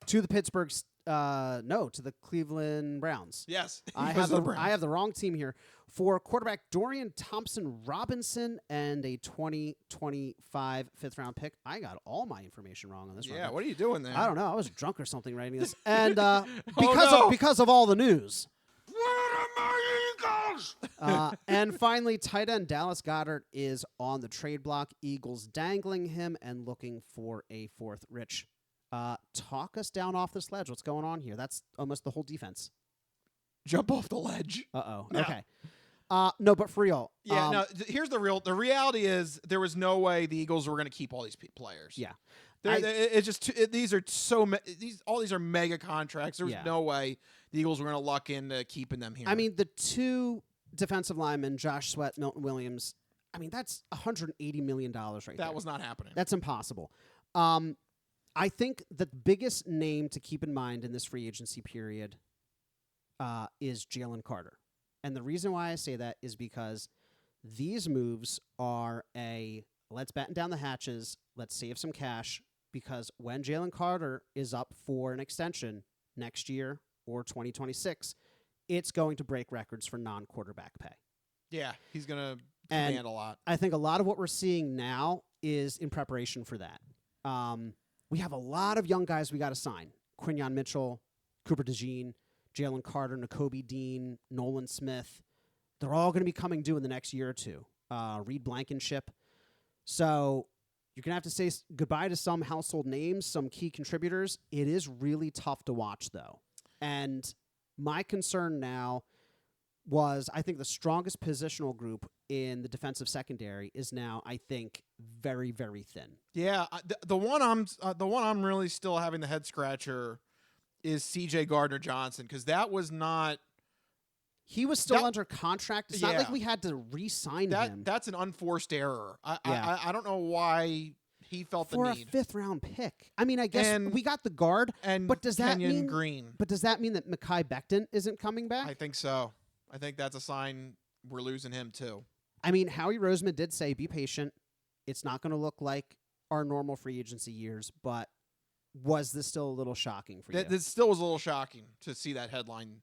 to the to the Cleveland Browns. Yes. I have the wrong team here. For quarterback Dorian Thompson-Robinson and a 2025 5th-round pick. I got all my information wrong on this one. Yeah, what are you doing there? I don't know. I was drunk or something writing this. And no. because of all the news. Where are my Eagles? And finally, tight end Dallas Goedert is on the trade block. Eagles dangling him and looking for a 4th. Rich, talk us down off this ledge. What's going on here? That's almost the whole defense. Jump off the ledge. Uh-oh. Yeah. Okay. No, but for real. Yeah, here's the reality is there was no way the Eagles were going to keep all these players. Yeah. It's just these are all these are mega contracts. There was no way the Eagles were going to luck into keeping them here. I mean, the 2 defensive linemen, Josh Sweat, Milton Williams, I mean, that's $180 million right there. that was not happening. That's impossible. I think the biggest name to keep in mind in this free agency period is Jalen Carter. And the reason why I say that is because these moves are let's batten down the hatches, let's save some cash, because when Jalen Carter is up for an extension next year or 2026, it's going to break records for non-quarterback pay. Yeah, he's going to And command a lot. I think a lot of what we're seeing now is in preparation for that. We have a lot of young guys we got to sign. Quinyon Mitchell, Cooper DeJean, Jalen Carter, Nakobe Dean, Nolan Smith. They're all going to be coming due in the next year or two. Reed Blankenship. So you're going to have to say goodbye to some household names, some key contributors. It is really tough to watch, though. And my concern now was I think the strongest positional group in the defensive secondary is now, I think, very, very thin. Yeah, the one I'm really still having the head scratcher is C.J. Gardner-Johnson, because that was not. He was still under contract. It's not like we had to re-sign him. That's an unforced error. I don't know why he felt the need. For a 5th-round pick. I mean, I guess we got the guard, but does that mean Green? But does that mean that Mekhi Becton isn't coming back? I think so. I think that's a sign we're losing him too. I mean, Howie Roseman did say, be patient. It's not going to look like our normal free agency years, but was this still a little shocking for you? This still was a little shocking to see that headline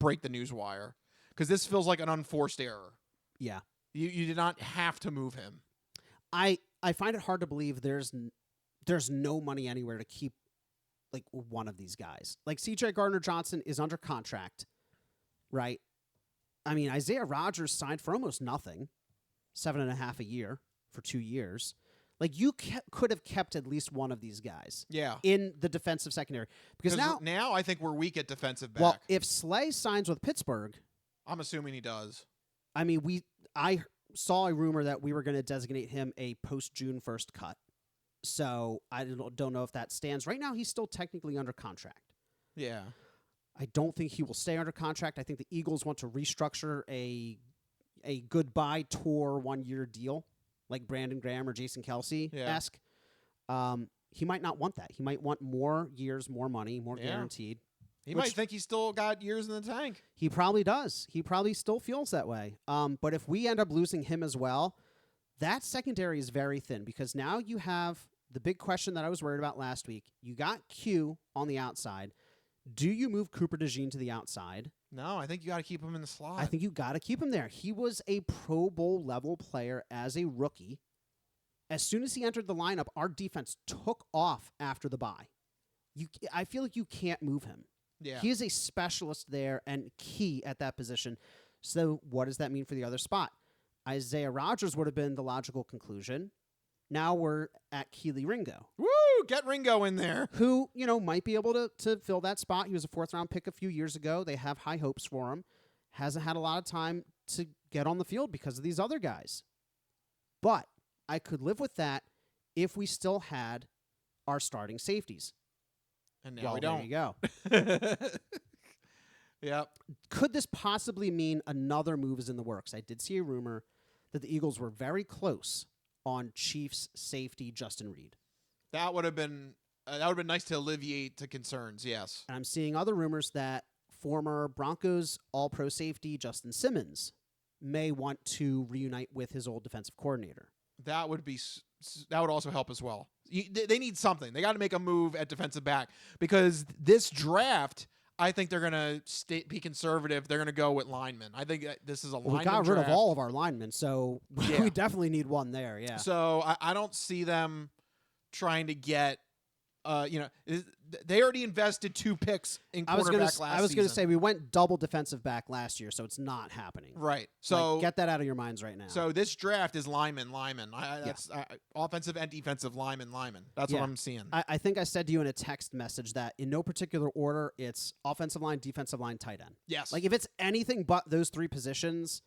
break the news wire, because this feels like an unforced error. Yeah. You did not have to move him. I find it hard to believe there's no money anywhere to keep like one of these guys. Like C.J. Gardner-Johnson is under contract, right? I mean, Isaiah Rodgers signed for almost nothing, $7.5 a year for 2 years. Like you could have kept at least one of these guys, in the defensive secondary, because now I think we're weak at defensive back. Well, if Slay signs with Pittsburgh, I'm assuming he does. I mean, I saw a rumor that we were going to designate him a post-June 1st cut. So I don't know if that stands. Right now, he's still technically under contract. Yeah. I don't think he will stay under contract. I think the Eagles want to restructure a goodbye tour 1-year deal, like Brandon Graham or Jason Kelsey-esque. He might not want that. He might want more years, more money, more guaranteed. He might think he's still got years in the tank. He probably does. He probably still feels that way. But if we end up losing him as well, that secondary is very thin, because now you have the big question that I was worried about last week. You got Q on the outside. Do you move Cooper DeJean to the outside? No, I think you got to keep him in the slot. I think you got to keep him there. He was a Pro Bowl level player as a rookie. As soon as he entered the lineup, our defense took off after the bye. I feel like you can't move him. Yeah. He is a specialist there and key at that position. So what does that mean for the other spot? Isaiah Rodgers would have been the logical conclusion. Now we're at Keely Ringo. Woo! Get Ringo in there. Who, might be able to fill that spot. He was a 4th-round pick a few years ago. They have high hopes for him. Hasn't had a lot of time to get on the field because of these other guys. But I could live with that if we still had our starting safeties. And now we don't. There you go. Yep. Could this possibly mean another move is in the works? I did see a rumor that the Eagles were very close on Chiefs safety Justin Reed. That would have been nice to alleviate the concerns. Yes. And I'm seeing other rumors that former Broncos All-Pro safety Justin Simmons may want to reunite with his old defensive coordinator. That would also help as well. They need something. They got to make a move at defensive back, because this draft, I think they're going to be conservative. They're going to go with linemen. I think this is a lineman draft. We got rid of all of our linemen, so we definitely need one there, yeah. So I don't see them trying to get, they already invested 2 picks in quarterback last season. I was going to say we went double defensive back last year, so it's not happening. Right. So get that out of your minds right now. So this draft is lineman. That's offensive and defensive lineman. That's what I'm seeing. I think I said to you in a text message that in no particular order, it's offensive line, defensive line, tight end. Yes. Like if it's anything but those 3 positions,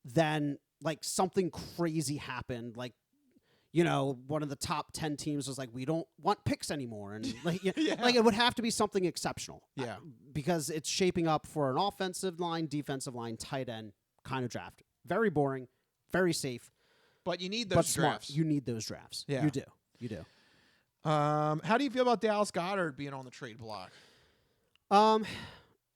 then like something crazy happened. Like, one of the top 10 teams was like, we don't want picks anymore. And like it would have to be something exceptional. Yeah. Because it's shaping up for an offensive line, defensive line, tight end kind of draft. Very boring, very safe. But you need those drafts. You need those drafts. Yeah. You do. How do you feel about Dallas Goedert being on the trade block?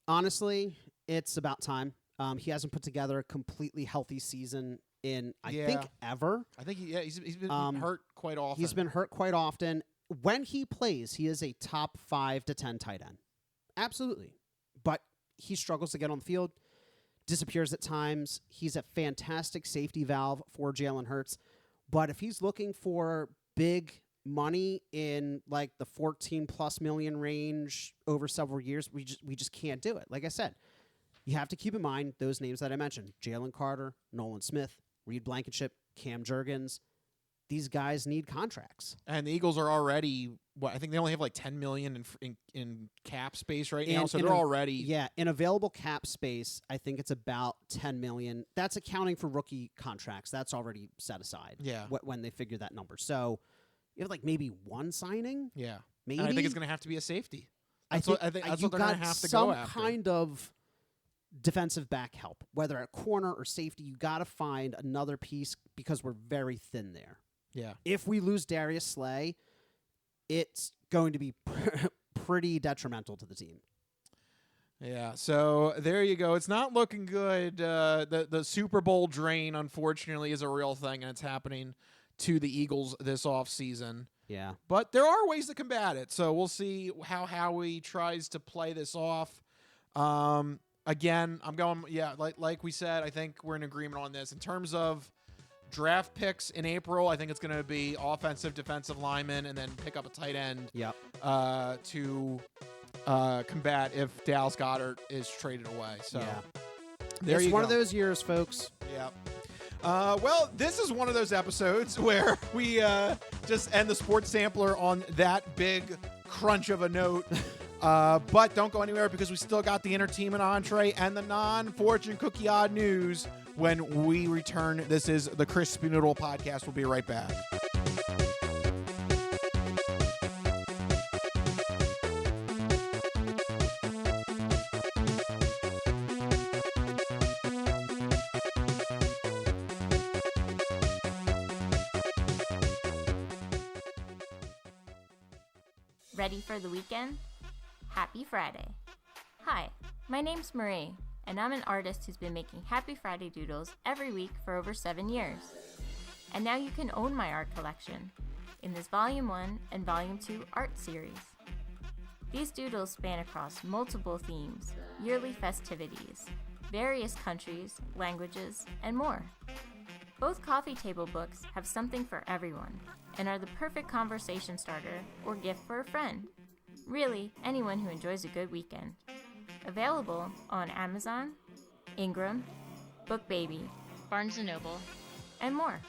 Honestly, it's about time. He hasn't put together a completely healthy season in, I think, ever. I think he's been hurt quite often. He's been hurt quite often. When he plays, he is a top 5 to 10 tight end. Absolutely. But he struggles to get on the field, disappears at times. He's a fantastic safety valve for Jalen Hurts. But if he's looking for big money in like the 14+ million range over several years, we just can't do it. Like I said, you have to keep in mind those names that I mentioned: Jalen Carter, Nolan Smith, Reed Blankenship, Cam Jurgens. These guys need contracts. And the Eagles are already, I think they only have like $10 million in cap space right now, so they're already... Yeah, in available cap space, I think it's about $10 million. That's accounting for rookie contracts. That's already set aside. Yeah. When they figure that number. So you have like maybe one signing. Yeah. Maybe. And I think it's going to have to be a safety. I think that's what you they're going got to have to go after. some kind of defensive back help, whether at corner or safety. You got to find another piece because we're very thin there. Yeah. If we lose Darius Slay, it's going to be pretty detrimental to the team. Yeah, so there you go. It's not looking good. The Super Bowl drain, unfortunately, is a real thing, and it's happening to the Eagles this offseason. Yeah. But there are ways to combat it, so we'll see how Howie tries to play this off. Again, I'm going, like we said, I think we're in agreement on this. In terms of draft picks in April, I think it's going to be offensive, defensive linemen, and then pick up a tight end to combat if Dallas Goedert is traded away. So there it's you one go. of those years, folks. Yeah. Well, this is one of those episodes where we just end the sports sampler on that big crunch of a note. But don't go anywhere because we still got the entertainment entree and the non-fortune cookie odd news when we return. This is the Crispy Noodle Podcast. We'll be right back. Ready for the weekend? Happy Friday. Hi, my name's Marie, and I'm an artist who's been making Happy Friday doodles every week for over 7 years. And now you can own my art collection in this Volume 1 and Volume 2 art series. These doodles span across multiple themes, yearly festivities, various countries, languages, and more. Both coffee table books have something for everyone and are the perfect conversation starter or gift for a friend. Really, anyone who enjoys a good weekend. Available on Amazon, Ingram, BookBaby, Barnes & Noble, and more.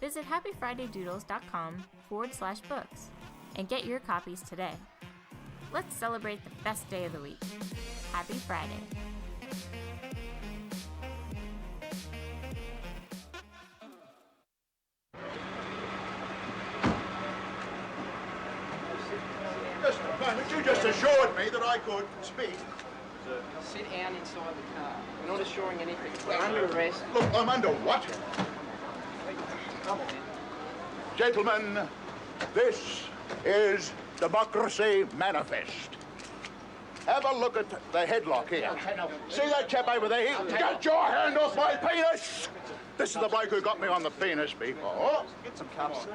Visit happyfridaydoodles.com/books and get your copies today. Let's celebrate the best day of the week. Happy Friday. Just a moment, you just assured me that I could speak. Sit down inside the car. We're not assuring anything. We're under arrest. Look, I'm under what? Gentlemen, this is Democracy Manifest. Have a look at the headlock here. See that chap over there? Get your hand off my penis! This is the bloke who got me on the penis before. Get some cups.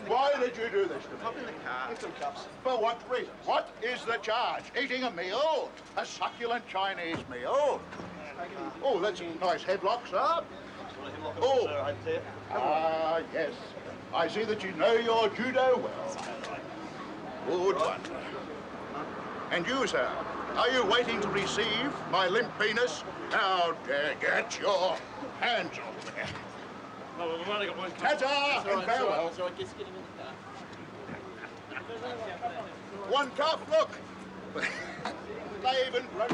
Why did you do this to me? Hop in the car. Get some cups. For what reason? What is the charge? Eating a meal? A succulent Chinese meal? Oh, that's a nice headlock, sir. Oh, yes. I see that you know your judo well. Good one. And you, sir, are you waiting to receive my limp penis? Now, get your hands off me. No, we've only got one cup. Ta-ta and farewell. So I guess get him in the car. One cup, look. They even broke.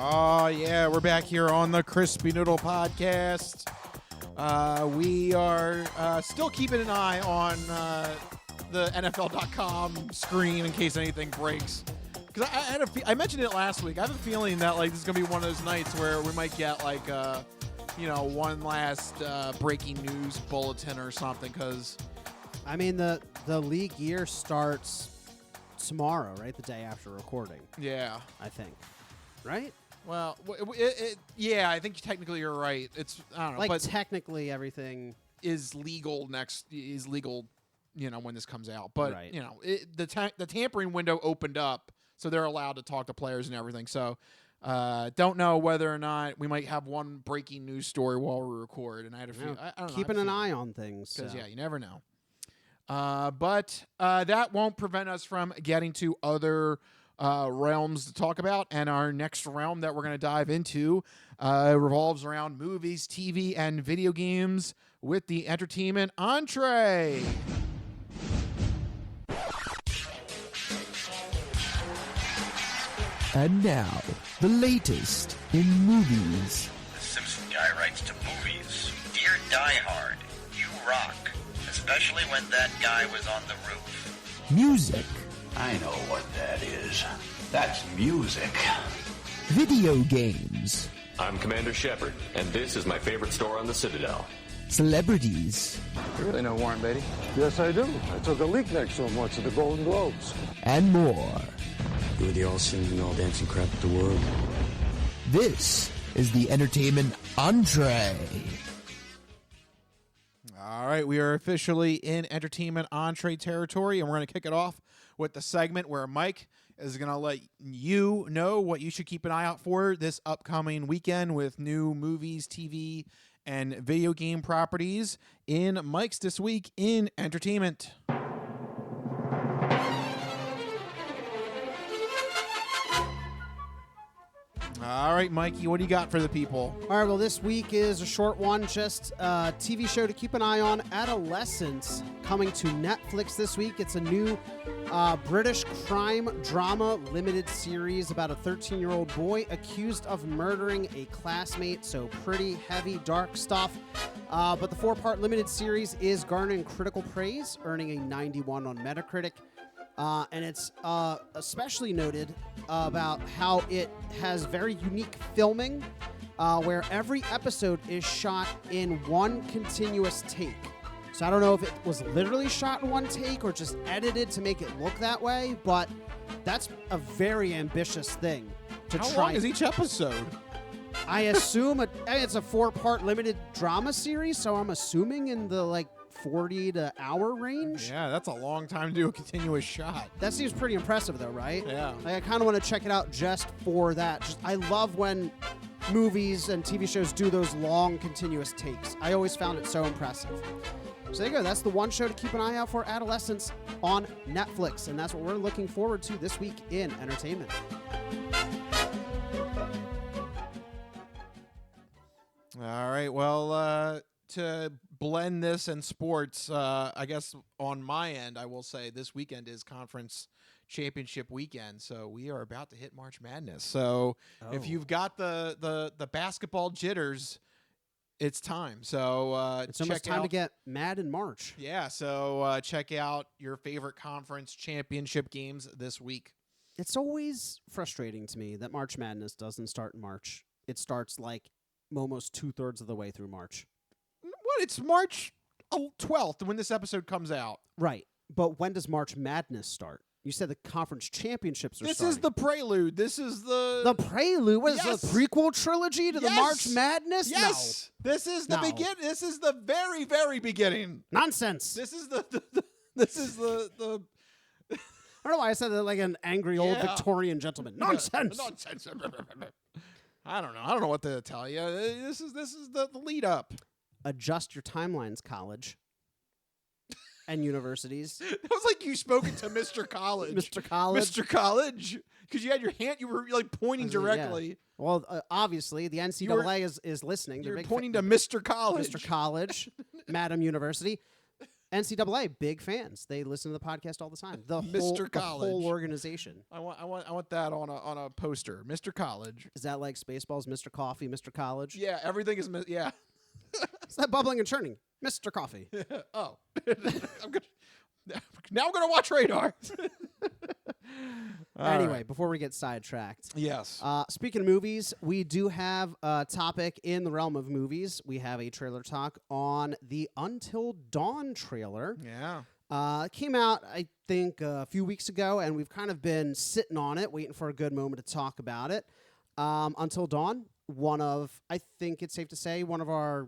Oh, yeah, we're back here on the Crispy Noodle Podcast. We are still keeping an eye on the NFL.com screen in case anything breaks. Because I mentioned it last week. I have a feeling that like this is going to be one of those nights where we might get like one last breaking news bulletin or something. Because I mean, the league year starts tomorrow, right? The day after recording. Yeah. I think. Right? Well, yeah, I think technically you're right. It's, I don't know. Like, but technically everything is legal when this comes out. But, Right. the tampering window opened up, so they're allowed to talk to players and everything. So, don't know whether or not we might have one breaking news story while we record. And I had a few. I don't know. keeping an eye on things. Because, so. yeah, you never know. But that won't prevent us from getting to other realms to talk about. And our next realm that we're going to dive into revolves around movies, TV, and video games with the entertainment entree. And now, the latest in movies. The Simpson guy writes to movies. Dear Die Hard, you rock. Especially when that guy was on the roof. Music. I know what that is. That's music. Video games. I'm Commander Shepard, and this is my favorite store on the Citadel. Celebrities. You really know Warren Beatty? Yes, I do. I took a leak next to him once at the Golden Globes. And more. You were the all-singing, all-dancing crap of the world. This is the entertainment entree. All right, we are officially in entertainment entree territory, and we're going to kick it off with the segment where Mike is going to let you know what you should keep an eye out for this upcoming weekend with new movies, TV, and video game properties in Mike's This Week in Entertainment. All right, Mikey, what do you got for the people? All right, well, this week is a short one, just a TV show to keep an eye on, Adolescence, coming to Netflix this week. It's a new British crime drama limited series about a 13-year-old boy accused of murdering a classmate, so pretty heavy, dark stuff. But the 4-part limited series is garnering critical praise, earning a 91 on Metacritic. And it's especially noted about how it has very unique filming where every episode is shot in one continuous take. So I don't know if it was literally shot in one take or just edited to make it look that way, but that's a very ambitious thing to try. How long is each episode? I assume it's a 4-part limited drama series, so I'm assuming in the 40 to hour range. Yeah, that's a long time to do a continuous shot. That seems pretty impressive, though, right? Yeah. I kind of want to check it out just for that. I love when movies and TV shows do those long, continuous takes. I always found it so impressive. So there you go. That's the one show to keep an eye out for, Adolescence, on Netflix. And that's what we're looking forward to this week in entertainment. All right. Well, to blend this and sports, I guess on my end, I will say this weekend is conference championship weekend. So we are about to hit March Madness. So if you've got the basketball jitters, it's time. So it's almost time to get mad in March. Yeah. So check out your favorite conference championship games this week. It's always frustrating to me that March Madness doesn't start in March. It starts almost 2/3 of the way through March. What? It's March 12th when this episode comes out. Right. But when does March Madness start? You said the conference championships are This starting. is the prelude. This is the prelude. What is the prequel trilogy to the March Madness? Yes. No. This is the begin. This is the very, very beginning. Nonsense. This is this is the I don't know why I said that like an angry old Victorian gentleman. Nonsense. Nonsense. I don't know. I don't know what to tell you. This is the lead up. Adjust your timelines, college and universities. It was like you spoken to Mr. College. Mr. College. Mr. College. Because you had your hand, you were pointing directly. Yeah. Well, obviously, the NCAA is listening. You're pointing to Mr. College. Mr. College, Madam University. NCAA, big fans. They listen to the podcast all the time. Mr. College. The whole organization. I want that on a poster. Mr. College. Is that like Spaceballs, Mr. Coffee, Mr. College? Yeah, everything is yeah. Is that bubbling and churning? Mr. Coffee. Oh. Now I'm gonna watch Radar. Anyway, before we get sidetracked. Yes. Speaking of movies, we do have a topic in the realm of movies. We have a trailer talk on the Until Dawn trailer. Yeah. It came out, I think, a few weeks ago, and we've kind of been sitting on it, waiting for a good moment to talk about it. Until Dawn, I think it's safe to say, one of our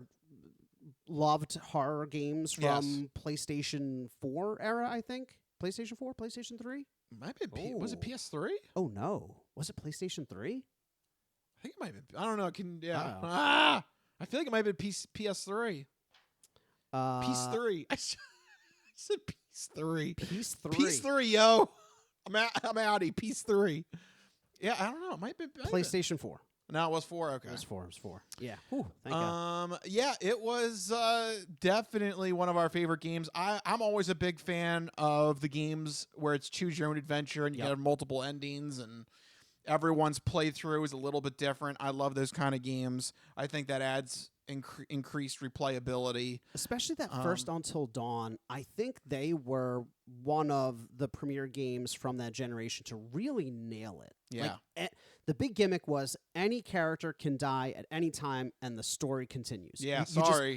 loved horror games from PlayStation 4 era, I think. PlayStation 4? PlayStation 3? Might be. Was it PS3? Oh, no. Was it PlayStation 3? I think it might be. I don't know. I feel like it might have been PS3. PS3. I said PS3. PS3. PS3, yo. I'm outie. PS3. Yeah, I don't know. It might be PlayStation 4. No, it was 4. Okay. It was 4. Yeah. Whew, thank God. Yeah, it was definitely one of our favorite games. I'm always a big fan of the games where it's choose your own adventure and you have multiple endings and everyone's playthrough is a little bit different. I love those kind of games. I think that adds increased replayability. Especially that first Until Dawn. I think they were one of the premier games from that generation to really nail it. Yeah. The big gimmick was any character can die at any time and the story continues. Yeah,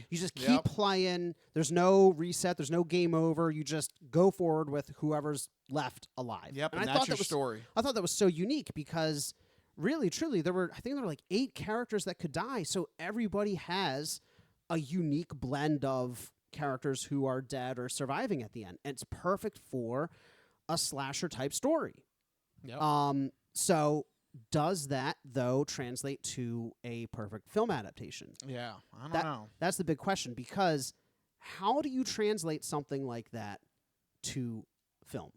you just keep playing. There's no reset. There's no game over. You just go forward with whoever's left alive. Yep, and that's your story. I thought that was so unique because really, truly, I think there were like 8 characters that could die. So everybody has a unique blend of characters who are dead or surviving at the end. And it's perfect for a slasher type story. Yep. So does that, though, translate to a perfect film adaptation? Yeah, I don't know. That's the big question, because how do you translate something like that to film?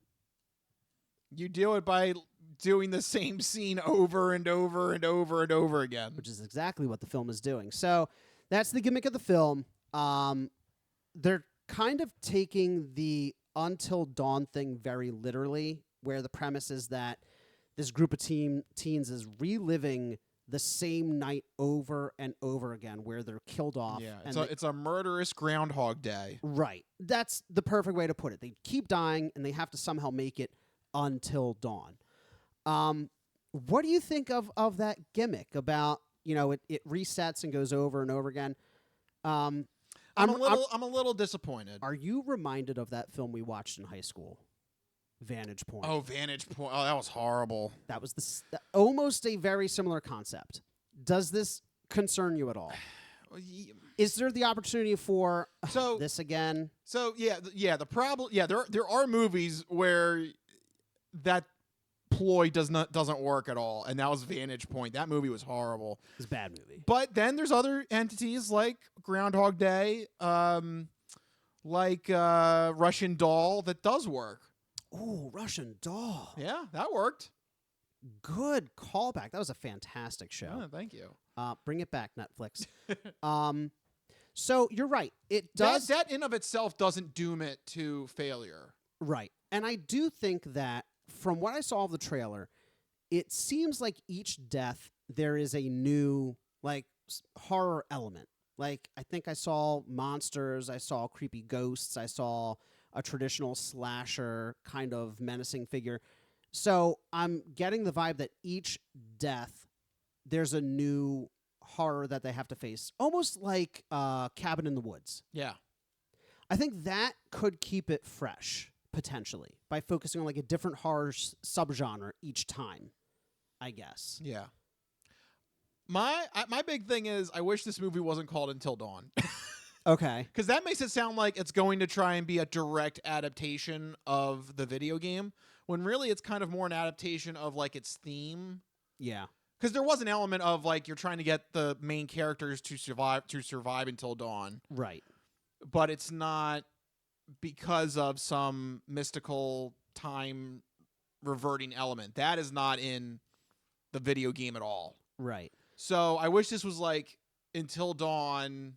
You do it by doing the same scene over and over and over and over again. Which is exactly what the film is doing. So that's the gimmick of the film. They're kind of taking the Until Dawn thing very literally, where the premise is that this group of teens is reliving the same night over and over again, where they're killed off. Yeah, it's a murderous Groundhog Day. Right. That's the perfect way to put it. They keep dying, and they have to somehow make it until dawn. What do you think of that gimmick about, it resets and goes over and over again? I'm a little disappointed. Are you reminded of that film we watched in high school? Vantage Point. Oh, Vantage Point. Oh, that was horrible. That was almost a very similar concept. Does this concern you at all? Is there the opportunity for this again? So the problem. Yeah, there are movies where that ploy doesn't work at all, and that was Vantage Point. That movie was horrible. It's a bad movie. But then there's other entities like Groundhog Day, like Russian Doll that does work. Oh, Russian Doll. Yeah, that worked. Good callback. That was a fantastic show. Oh, thank you. Bring it back, Netflix. So you're right. It does. That in of itself doesn't doom it to failure. Right. And I do think that from what I saw of the trailer, it seems like each death there is a new horror element. Like, I think I saw monsters, I saw creepy ghosts, I saw a traditional slasher kind of menacing figure. So I'm getting the vibe that each death, there's a new horror that they have to face. Almost like Cabin in the Woods. Yeah. I think that could keep it fresh, potentially, by focusing on like a different horror subgenre each time, I guess. Yeah. My big thing is I wish this movie wasn't called Until Dawn. Okay. Because that makes it sound like it's going to try and be a direct adaptation of the video game, when really it's kind of more an adaptation of like its theme. Yeah. Because there was an element of like you're trying to get the main characters to survive until dawn. Right. But it's not because of some mystical time reverting element. That is not in the video game at all. Right. So I wish this was like Until Dawn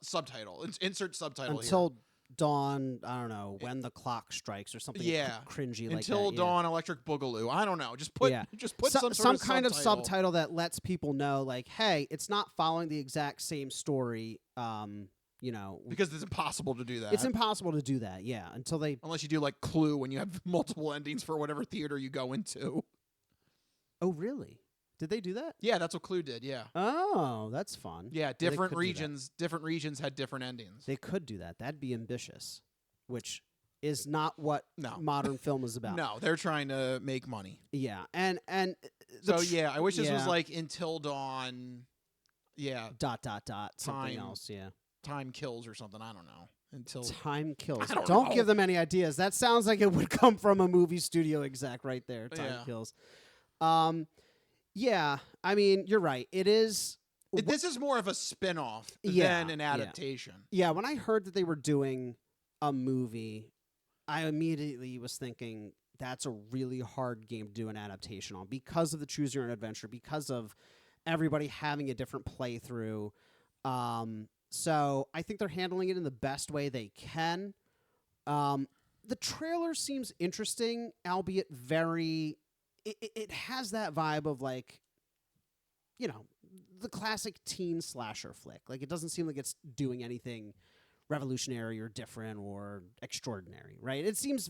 subtitle. Insert subtitle Until Dawn, I don't know, when the clock strikes or something cringy like that. Until Dawn, Electric Boogaloo. I don't know. Just put some kind of subtitle that lets people know, like, hey, it's not following the exact same story. Because it's impossible to do that. It's impossible to do that. Yeah, unless you do like Clue, when you have multiple endings for whatever theater you go into. Oh, really? Did they do that? Yeah, that's what Clue did. Yeah. Oh, that's fun. Yeah, different regions had different endings. They could do that. That'd be ambitious. Which is not what modern film is about. No, they're trying to make money. Yeah, and so yeah, I wish this was like Until Dawn. Yeah. ... Something else. Yeah. Time kills or something. I don't know. Until Time kills. Don't give them any ideas. That sounds like it would come from a movie studio exec right there. Time kills. Yeah. I mean, you're right. It is. This is more of a spin-off than an adaptation. Yeah. When I heard that they were doing a movie, I immediately was thinking that's a really hard game to do an adaptation on because of the choose your own adventure, because of everybody having a different playthrough. So I think they're handling it in the best way they can. The trailer seems interesting, albeit very... It has that vibe of like, you know, the classic teen slasher flick. Like, it doesn't seem like it's doing anything revolutionary or different or extraordinary, right? It seems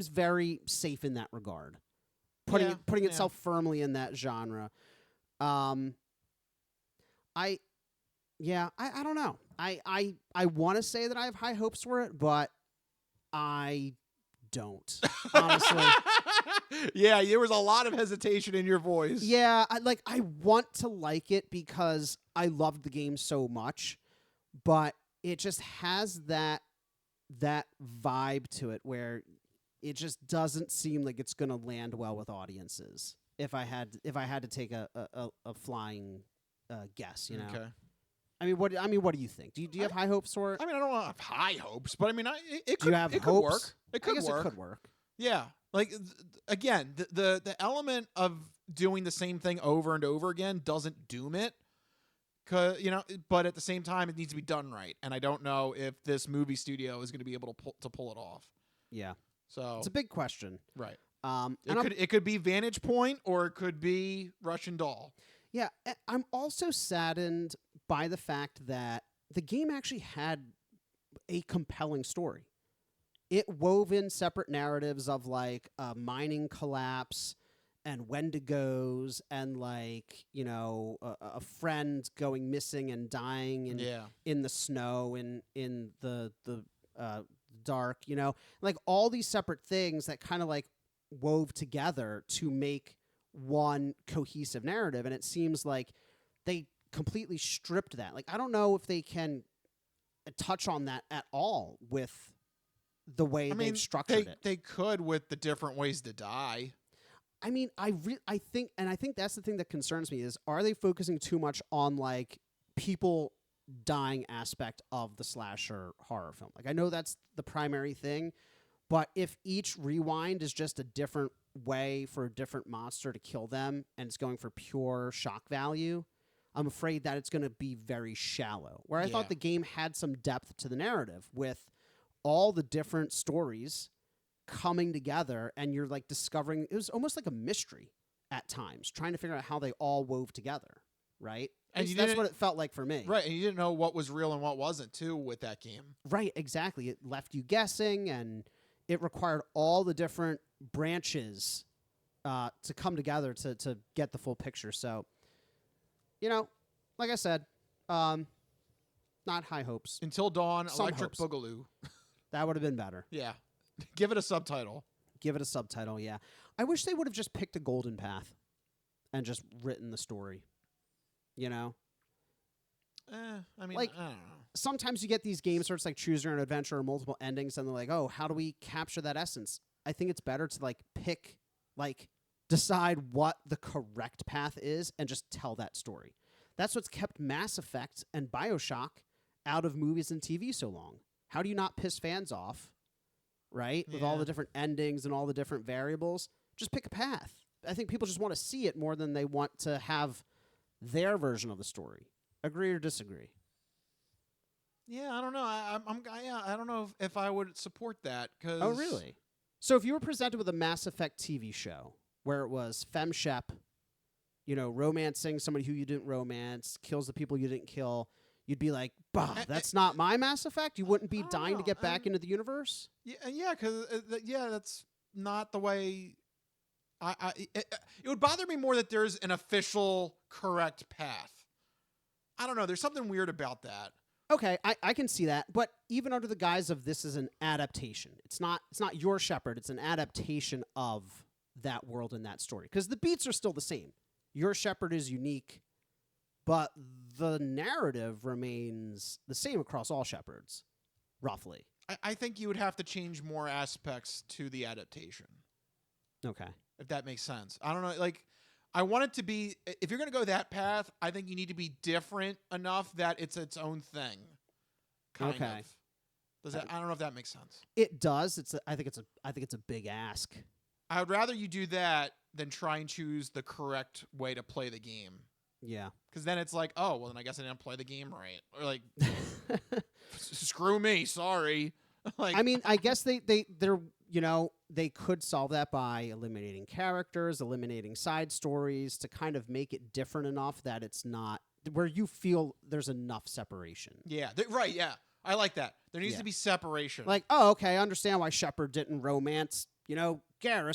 very safe in that regard, putting itself firmly in that genre. I don't know. I want to say that I have high hopes for it, but I don't, honestly. Yeah, there was a lot of hesitation in your voice. Yeah, I want to like it because I loved the game so much, but it just has that vibe to it where it just doesn't seem like it's going to land well with audiences. If I had to take a flying guess, you know. Okay. I mean, what do you think? Do you have high hopes for it? I mean, I don't have high hopes, but I mean, it could work. It could work. It could work. Yeah. Like, again, the element of doing the same thing over and over again doesn't doom it. But at the same time, it needs to be done right. And I don't know if this movie studio is going to be able to pull it off. Yeah. So it's a big question. Right. It could be Vantage Point or it could be Russian Doll. Yeah. I'm also saddened by the fact that the game actually had a compelling story. It wove in separate narratives of like a mining collapse and Wendigos and like, you know, a friend going missing and dying in the snow in the dark, you know, like all these separate things that kind of like wove together to make one cohesive narrative. And it seems like they completely stripped that. Like, I don't know if they can touch on that at all with the way they've structured it. They could with the different ways to die. I mean, I think that's the thing that concerns me is, are they focusing too much on like people dying aspect of the slasher horror film? Like, I know that's the primary thing, but if each rewind is just a different way for a different monster to kill them and it's going for pure shock value, I'm afraid that it's going to be very shallow. Where I thought the game had some depth to the narrative with all the different stories coming together, and you're like discovering, it was almost like a mystery at times, trying to figure out how they all wove together, right? And that's what it felt like for me. Right, and you didn't know what was real and what wasn't, too, with that game. Right, exactly. It left you guessing, and it required all the different branches to come together to get the full picture. So, you know, like I said, not high hopes. Until Dawn, Some Electric hopes. Boogaloo. That would have been better. Yeah. Give it a subtitle. Yeah. I wish they would have just picked a golden path and just written the story. You know? I mean, like, I don't know. Sometimes you get these games where it's like choose your own adventure or multiple endings, and they're like, oh, how do we capture that essence? I think it's better to like pick, like, decide what the correct path is and just tell that story. That's what's kept Mass Effect and BioShock out of movies and TV so long. How do you not piss fans off, right? With all the different endings and all the different variables. Just pick a path. I think people just want to see it more than they want to have their version of the story. Agree or disagree? Yeah, I don't know. I don't know if I would support that. Oh, really? So if you were presented with a Mass Effect TV show where it was Fem Shep, you know, romancing somebody who you didn't romance, kills the people you didn't kill, you'd be like, bah, that's not my Mass Effect? You wouldn't be dying to get back into the universe? Yeah, because that's not the way. It would bother me more that there's an official correct path. I don't know. There's something weird about that. Okay, I can see that, but even under the guise of this is an adaptation, it's not your Shepherd, it's an adaptation of that world and that story. Because the beats are still the same. Your Shepherd is unique, but the narrative remains the same across all Shepherds, roughly. I think you would have to change more aspects to the adaptation. Okay. If that makes sense. I don't know, like, I want it to be, if you're going to go that path, I think you need to be different enough that it's its own thing. Kind of. Does that, I don't know if that makes sense. It does. I think it's a big ask. I would rather you do that than try and choose the correct way to play the game. Yeah. Because then it's like, oh, well, then I guess I didn't play the game right. Or like, screw me, sorry. Like, I mean, I guess they're they could solve that by eliminating characters, eliminating side stories to kind of make it different enough that it's not where you feel there's enough separation. Yeah, right, yeah. I like that. There needs to be separation. Like, oh, okay, I understand why Shepard didn't romance, Garrus.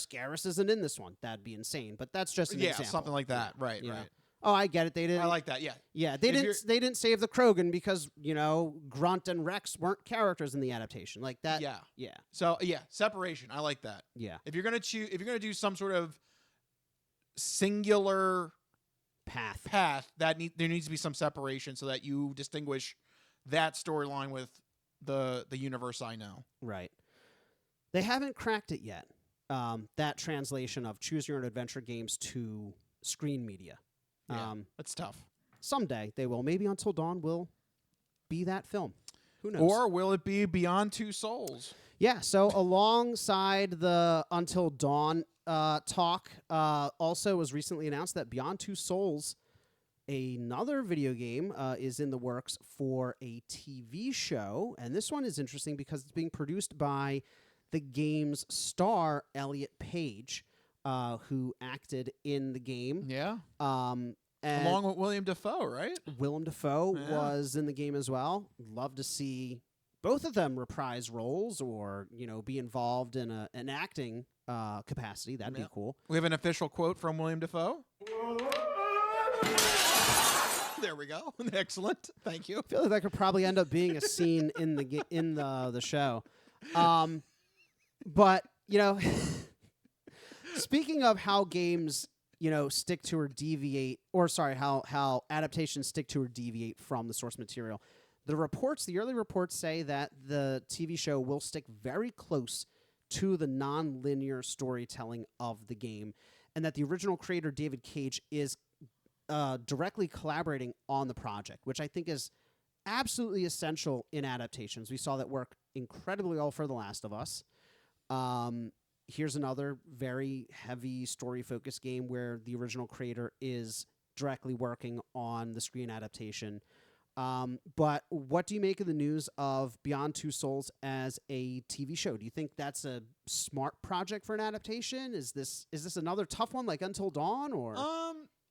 Garrus isn't in this one. That'd be insane. But that's just an example. Something like that. Right, right. Oh, I get it. They didn't. I like that. Yeah. Yeah, they didn't save the Krogan because, Grunt and Rex weren't characters in the adaptation. Like that. Yeah. Yeah. So, separation. I like that. Yeah. If you're going to do some sort of singular path, there needs to be some separation so that you distinguish that storyline with the universe I know. Right. They haven't cracked it yet. That translation of choose your own adventure games to screen media. Yeah, that's tough. Someday they will. Maybe Until Dawn will be that film. Who knows? Or will it be Beyond Two Souls? Yeah, so alongside the Until Dawn talk, also was recently announced that Beyond Two Souls, another video game, is in the works for a TV show. And this one is interesting because it's being produced by the game's star, Elliot Page, who acted in the game. Yeah. And along with William Dafoe, right? Willem Dafoe was in the game as well. Love to see both of them reprise roles or, be involved in an acting capacity. That'd be cool. We have an official quote from William Dafoe. There we go. Excellent. Thank you. I feel like that could probably end up being a scene in the show. But, speaking of how games, stick to or deviate, how adaptations stick to or deviate from the source material, the early reports say that the TV show will stick very close to the non-linear storytelling of the game, and that the original creator, David Cage, is directly collaborating on the project, which I think is absolutely essential in adaptations. We saw that work incredibly well for The Last of Us. Here's another very heavy story-focused game where the original creator is directly working on the screen adaptation. But what do you make of the news of Beyond Two Souls as a TV show? Do you think that's a smart project for an adaptation? Is this another tough one like Until Dawn, or?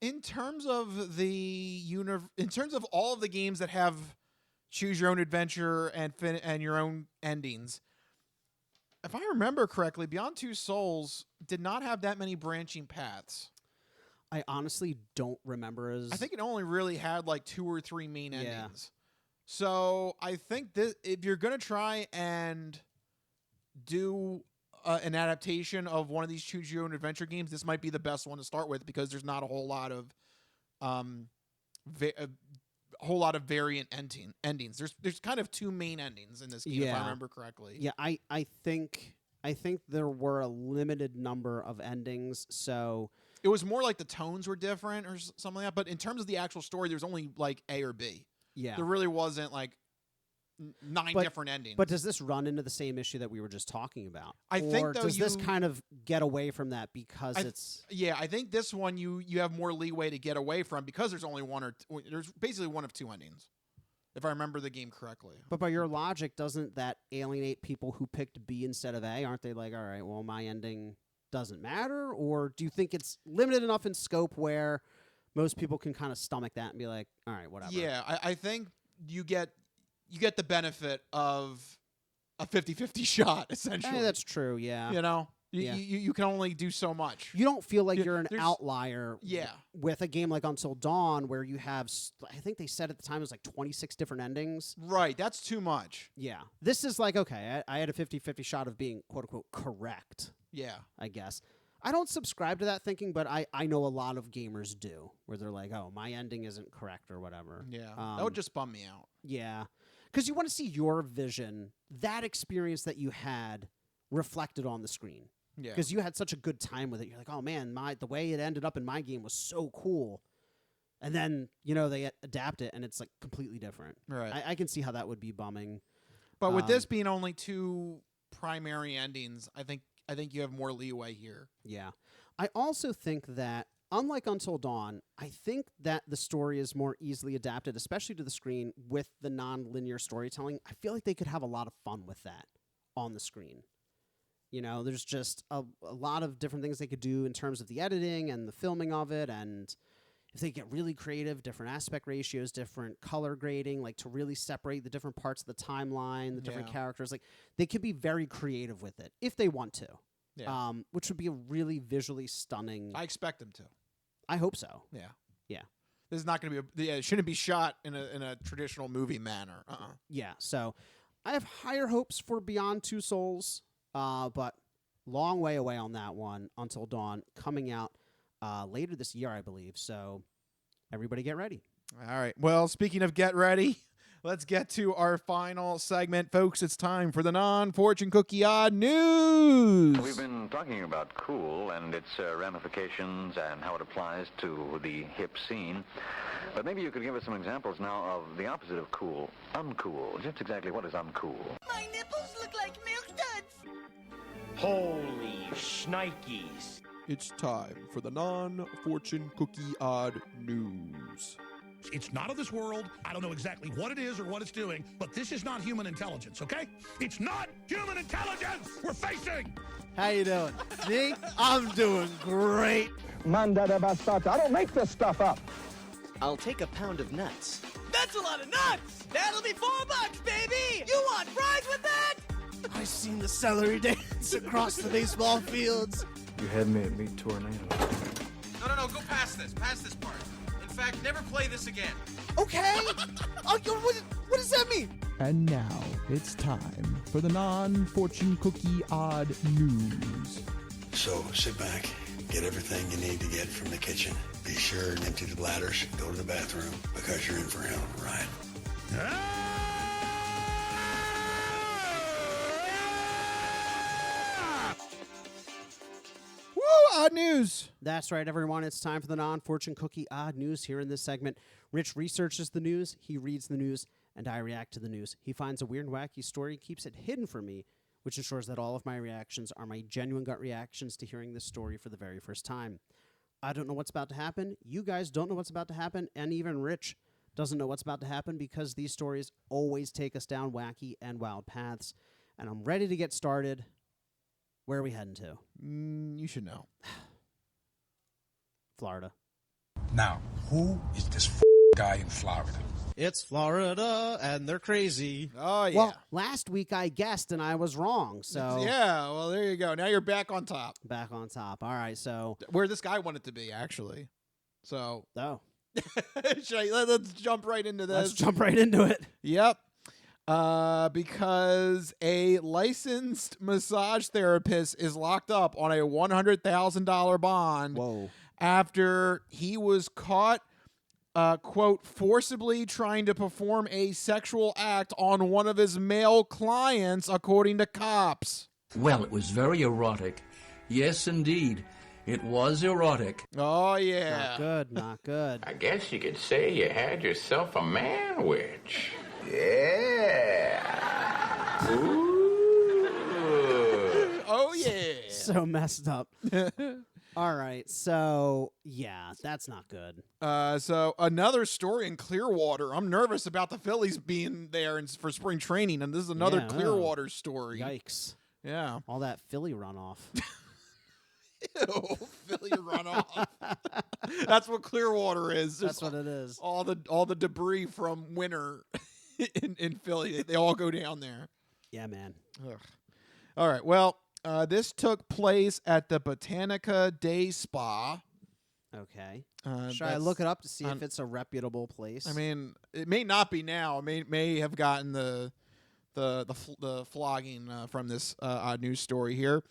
In terms of in terms of all of the games that have choose your own adventure and your own endings, if I remember correctly, Beyond Two Souls did not have that many branching paths. I honestly don't remember I think it only really had like 2 or 3 main endings. So I think if you're going to try and do an adaptation of one of these choose your own adventure games, this might be the best one to start with because there's not a whole lot of variant endings. There's kind of 2 main endings in this game, if I remember correctly. Yeah, I think there were a limited number of endings, so it was more like the tones were different or something like that. But in terms of the actual story, there's only like A or B. Yeah, there really wasn't like 9 different endings. But does this run into the same issue that we were just talking about? I think does this kind of get away from that because it's? Yeah, I think this one you have more leeway to get away from because there's only there's basically one of 2 endings, if I remember the game correctly. But by your logic, doesn't that alienate people who picked B instead of A? Aren't they like, all right, well, my ending doesn't matter? Or do you think it's limited enough in scope where most people can kind of stomach that and be like, all right, whatever? Yeah, I think you get the benefit of a 50-50 shot, essentially. That's true, yeah. You can only do so much. You don't feel like you're an outlier. Yeah. With a game like Until Dawn, where you have, I think they said at the time it was like 26 different endings. Right. That's too much. Yeah. This is like, okay, I had a 50-50 shot of being quote unquote correct. Yeah. I guess. I don't subscribe to that thinking, but I know a lot of gamers do, where they're like, oh, my ending isn't correct or whatever. Yeah. That would just bum me out. Yeah. Because you want to see your vision, that experience that you had reflected on the screen. Yeah. Because you had such a good time with it. You're like, oh, man, the way it ended up in my game was so cool. And then, they adapt it, and it's like completely different. Right. I can see how that would be bumming. But with this being only 2 primary endings, I think you have more leeway here. Yeah. I also think that, unlike Until Dawn, I think that the story is more easily adapted, especially to the screen, with the non-linear storytelling. I feel like they could have a lot of fun with that on the screen. There's just a lot of different things they could do in terms of the editing and the filming of it, and if they get really creative, different aspect ratios, different color grading, like to really separate the different parts of the timeline, the different characters, like they could be very creative with it if they want to. Yeah. Which would be a really visually stunning. I expect them to. I hope so. Yeah. Yeah. This is not going to be. It shouldn't be shot in a traditional movie manner. Yeah. So, I have higher hopes for Beyond Two Souls, but long way away on that one. Until Dawn coming out later this year, I believe. So, everybody get ready. All right. Well, speaking of get ready, let's get to our final segment, folks. It's time for the non-fortune cookie odd news. We've been talking about cool and its ramifications and how it applies to the hip scene. But maybe you could give us some examples now of the opposite of cool, uncool. Just exactly what is uncool? My nipples look like milk duds. Holy shnikes. It's time for the non-fortune cookie odd news. It's not of this world. I don't know exactly what it is or what it's doing, but this is not human intelligence, okay? It's not human intelligence we're facing! How you doing? Me? I'm doing great. Manda bastata. I don't make this stuff up. I'll take a pound of nuts. That's a lot of nuts! That'll be $4, baby! You want fries with that? I seen the celery dance across the baseball fields. You had me at Meat Tornado. No, go past this. Past this part. In fact, never play this again. Okay. What does that mean? And now it's time for the non-fortune cookie odd news. So sit back, get everything you need to get from the kitchen. Be sure and empty the bladders. Go to the bathroom because you're in for a hell of a ride. Odd news. That's right, everyone. It's time for the non-fortune cookie odd news here in this segment. Rich researches the news, he reads the news, and I react to the news. He finds a weird and wacky story, keeps it hidden from me, which ensures that all of my reactions are my genuine gut reactions to hearing this story for the very first time. I don't know what's about to happen. You guys don't know what's about to happen, and even Rich doesn't know what's about to happen because these stories always take us down wacky and wild paths. And I'm ready to get started. Where are we heading to? You should know. Florida. Now, who is this guy in Florida? It's Florida, and they're crazy. Oh, yeah. Well, last week I guessed, and I was wrong, so... Yeah, well, there you go. Now you're back on top. Back on top. All right, so... Where this guy wanted to be, actually. So... Oh. Let's jump right into this. Let's jump right into it. Yep. Because a licensed massage therapist is locked up on a $100,000 bond. Whoa. After he was caught, quote, forcibly trying to perform a sexual act on one of his male clients, according to cops. Well, it was very erotic. Yes, indeed. It was erotic. Oh, yeah. Not good, not good. I guess you could say you had yourself a man-witch. Yeah. Ooh. Oh, yeah. So messed up. All right, so, yeah, that's not good. So another story in Clearwater. I'm nervous about the Phillies being there for spring training, and this is another Clearwater story. Yikes. Yeah. All that Philly runoff. Ew, Philly runoff. That's what Clearwater is. That's what it is. All the debris from winter in Philly, they all go down there. Yeah, man. Ugh. All right, well, This took place at the Botanica Day Spa. Okay. Should I look it up to see if it's a reputable place? I mean, it may not be now. It may have gotten the flogging from this odd news story here.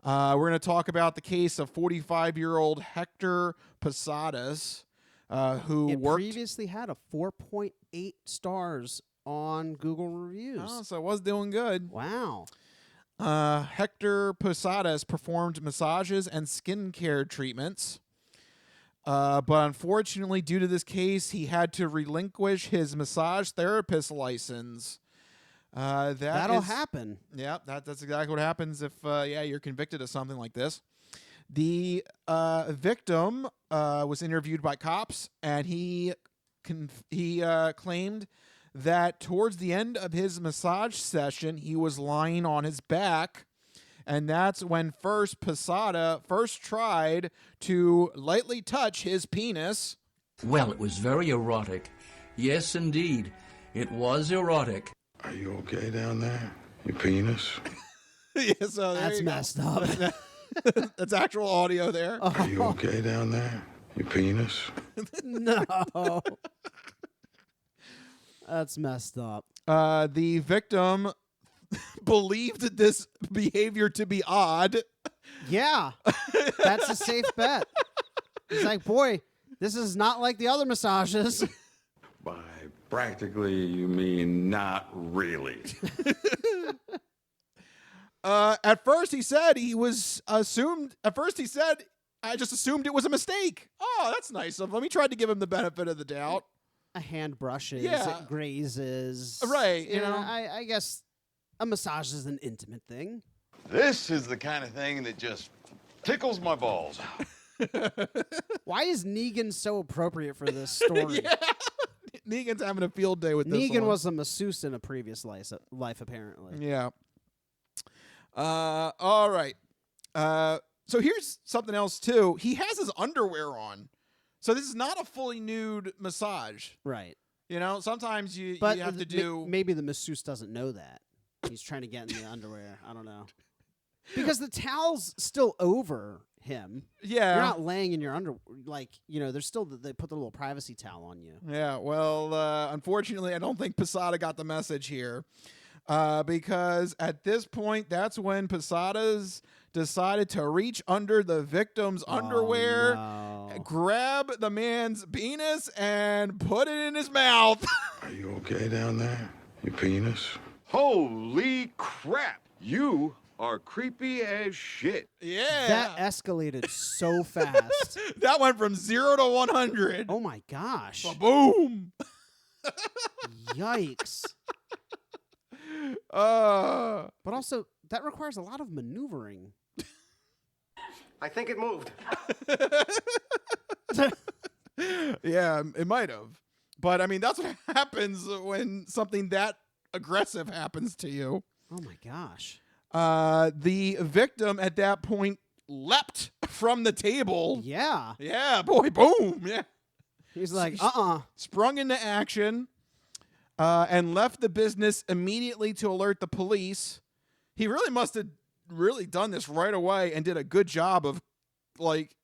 We're going to talk about the case of 45-year-old Hector Posadas, who previously had a 4.8 stars on Google reviews. Oh, so it was doing good. Wow. Hector Posadas performed massages and skincare treatments. But unfortunately, due to this case, he had to relinquish his massage therapist license. That'll happen. Yeah, that's exactly what happens if you're convicted of something like this. The victim was interviewed by cops, and he claimed that towards the end of his massage session, he was lying on his back, and that's when Posada first tried to lightly touch his penis. Well, it was very erotic. Yes, indeed. It was erotic. Are you okay down there? Your penis? Yeah, so that's messed up. That's actual audio there. Are you okay down there? Your penis? No. That's messed up. The victim believed this behavior to be odd. Yeah, that's a safe bet. He's like, boy, this is not like the other massages. By practically, you mean not really. At first he said I just assumed it was a mistake. Oh, that's nice of him. He tried to give him the benefit of the doubt. A hand brushes, Yeah. it grazes. Right, you You know, know. I guess a massage is an intimate thing. This is the kind of thing that just tickles my balls. Why is Negan so appropriate for this story? Yeah. Negan's having a field day with this Negan one. was a masseuse in a previous life apparently. Yeah. All right. So here's something else too. He has his underwear on. So this is not a fully nude massage. Right. You know, sometimes you have to do... Maybe the masseuse doesn't know that. He's trying to get in the underwear. I don't know. Because the towel's still over him. Yeah. You're not laying in your there's still, they put the little privacy towel on you. Yeah, well, unfortunately, I don't think Posada got the message here. Because at this point, that's when Posadas decided to reach under the victim's underwear, grab the man's penis, and put it in his mouth. Are you okay down there? Your penis? Holy crap! You are creepy as shit. Yeah. That escalated so fast. That went from 0 to 100. Oh my gosh. Boom. Yikes. But also, that requires a lot of maneuvering. I think it moved. Yeah, it might have. But, I mean, that's what happens when something that aggressive happens to you. Oh, my gosh. The victim at that point leapt from the table. Yeah. Yeah, boy, boom. Yeah. He's like, Sprung into action and left the business immediately to alert the police. He really must have really done this right away and did a good job of,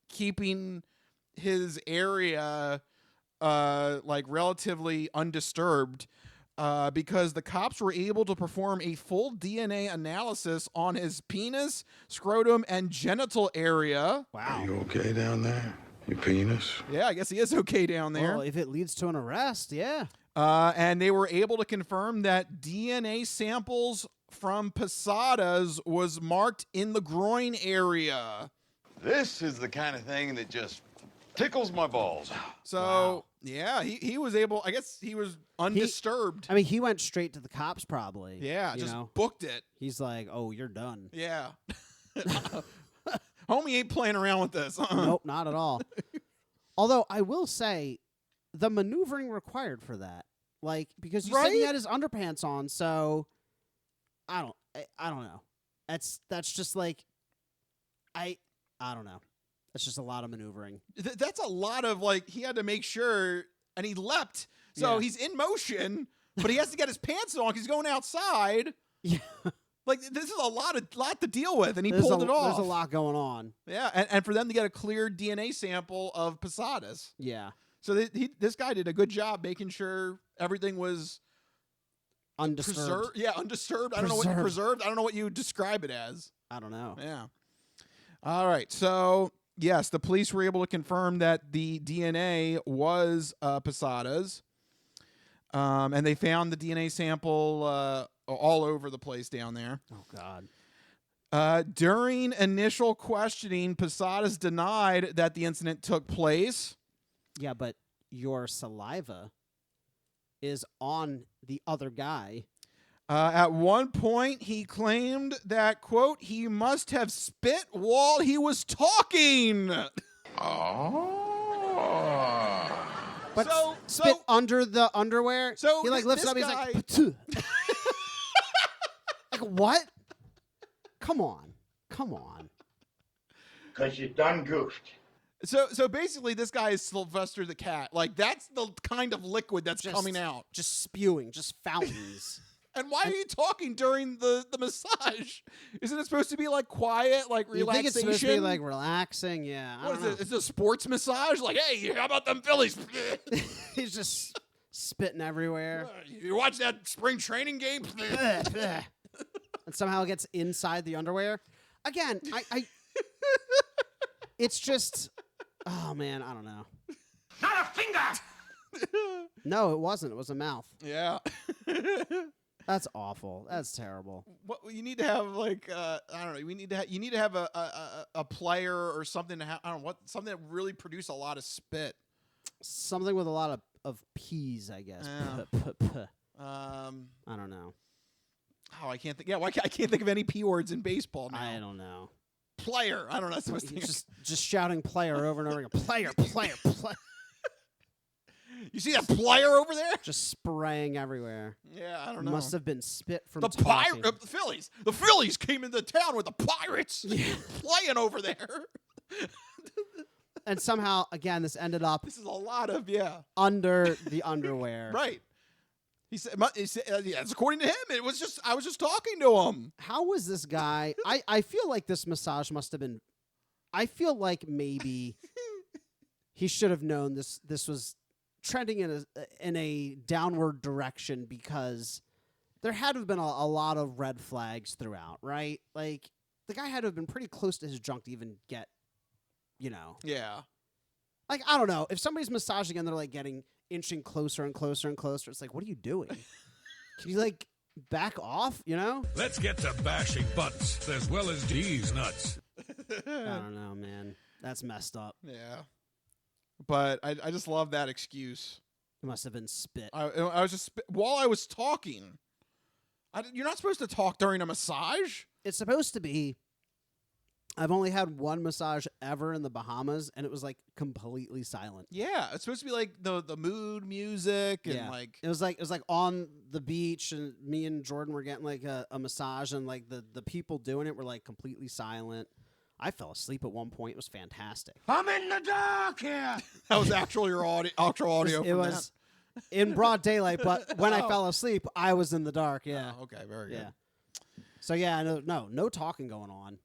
keeping his area, relatively undisturbed. Because the cops were able to perform a full DNA analysis on his penis, scrotum, and genital area. Wow. Are you okay down there? Your penis? Yeah, I guess he is okay down there. Well, if it leads to an arrest, yeah. And they were able to confirm that DNA samples from Posadas was marked in the groin area. This is the kind of thing that just tickles my balls. So, yeah, he was able, I guess he was undisturbed. He went straight to the cops probably. Yeah, you just know? booked it. He's like, oh, you're done. Yeah. Homie ain't playing around with this. Nope, not at all. Although I will say, the maneuvering required for that, because you said he had his underpants on, so I don't know. That's just I don't know. That's just a lot of maneuvering. That's a lot of he had to make sure, and he leapt, so he's in motion, but he has to get his pants on because he's going outside. Yeah. Like, this is a lot to deal with, and he There's pulled it off. There's a lot going on. Yeah, and for them to get a clear DNA sample of Posadas. Yeah. So this guy did a good job making sure everything was undisturbed. Undisturbed. Preserved. I don't know what preserved. I don't know what you describe it as. I don't know. Yeah. All right. So yes, the police were able to confirm that the DNA was Posada's, and they found the DNA sample all over the place down there. Oh God. During initial questioning, Posadas denied that the incident took place. Yeah, but your saliva is on the other guy. At one point, he claimed that, quote, he must have spit while he was talking. Oh. But spit under the underwear? So he like lifts it up, he's like, P'tuh. Like, what? Come on. 'Cause you done goofed. So basically, this guy is Sylvester the Cat. Like, that's the kind of liquid that's coming out. Just spewing, just fountains. And why are you talking during the massage? Isn't it supposed to be like quiet, like You relaxation? think it's supposed to be like relaxing? Yeah. I What don't is know. it? It's a sports massage? Like, hey, how about them Phillies? He's just spitting everywhere. You watch that spring training game? And somehow it gets inside the underwear. Again, I it's just, oh man, I don't know. Not a finger! No, it wasn't. It was a mouth. Yeah. That's awful. That's terrible. What you need to have, like, I don't know. You need to have a player or something to have. I don't know what, something that really produce a lot of spit. Something with a lot of P's, I guess. Yeah. I don't know. Oh, I can't think. Yeah, I can't think of any P words in baseball now. I don't know. Player. I don't know. That's supposed to Just shouting player over and over again. Player, player, player. You see that player over there? Just spraying everywhere. Yeah, I don't know. Must have been spit from the talking. The Phillies. The Phillies came into town with the Pirates playing over there. And somehow, again, this ended up. This is a lot of under the underwear. Right. He said, that's according to him. I was just talking to him. How was this guy? I feel like this massage must have been. I feel like maybe he should have known this was trending in a downward direction, because there had to have been a lot of red flags throughout, right? Like, the guy had to have been pretty close to his junk to even get, Yeah. Like, I don't know. If somebody's massaging and they're like inching closer and closer and closer, it's like, what are you doing? Can you like back off, Let's get to bashing butts as well as D's nuts. I don't know, man. That's messed up. Yeah. But I just love that excuse. It must have been spit. I was just while I was talking. You're not supposed to talk during a massage. It's supposed to be. I've only had one massage ever in the Bahamas, and it was like completely silent. Yeah, it's supposed to be like the mood music and like it was like on the beach, and me and Jordan were getting like a massage, and like the people doing it were like completely silent. I fell asleep at one point. It was fantastic. I'm in the dark here. That was actually your actual audio. It was in broad daylight, but when I fell asleep, I was in the dark. Yeah. Oh, okay, very good. Yeah. So yeah, no talking going on.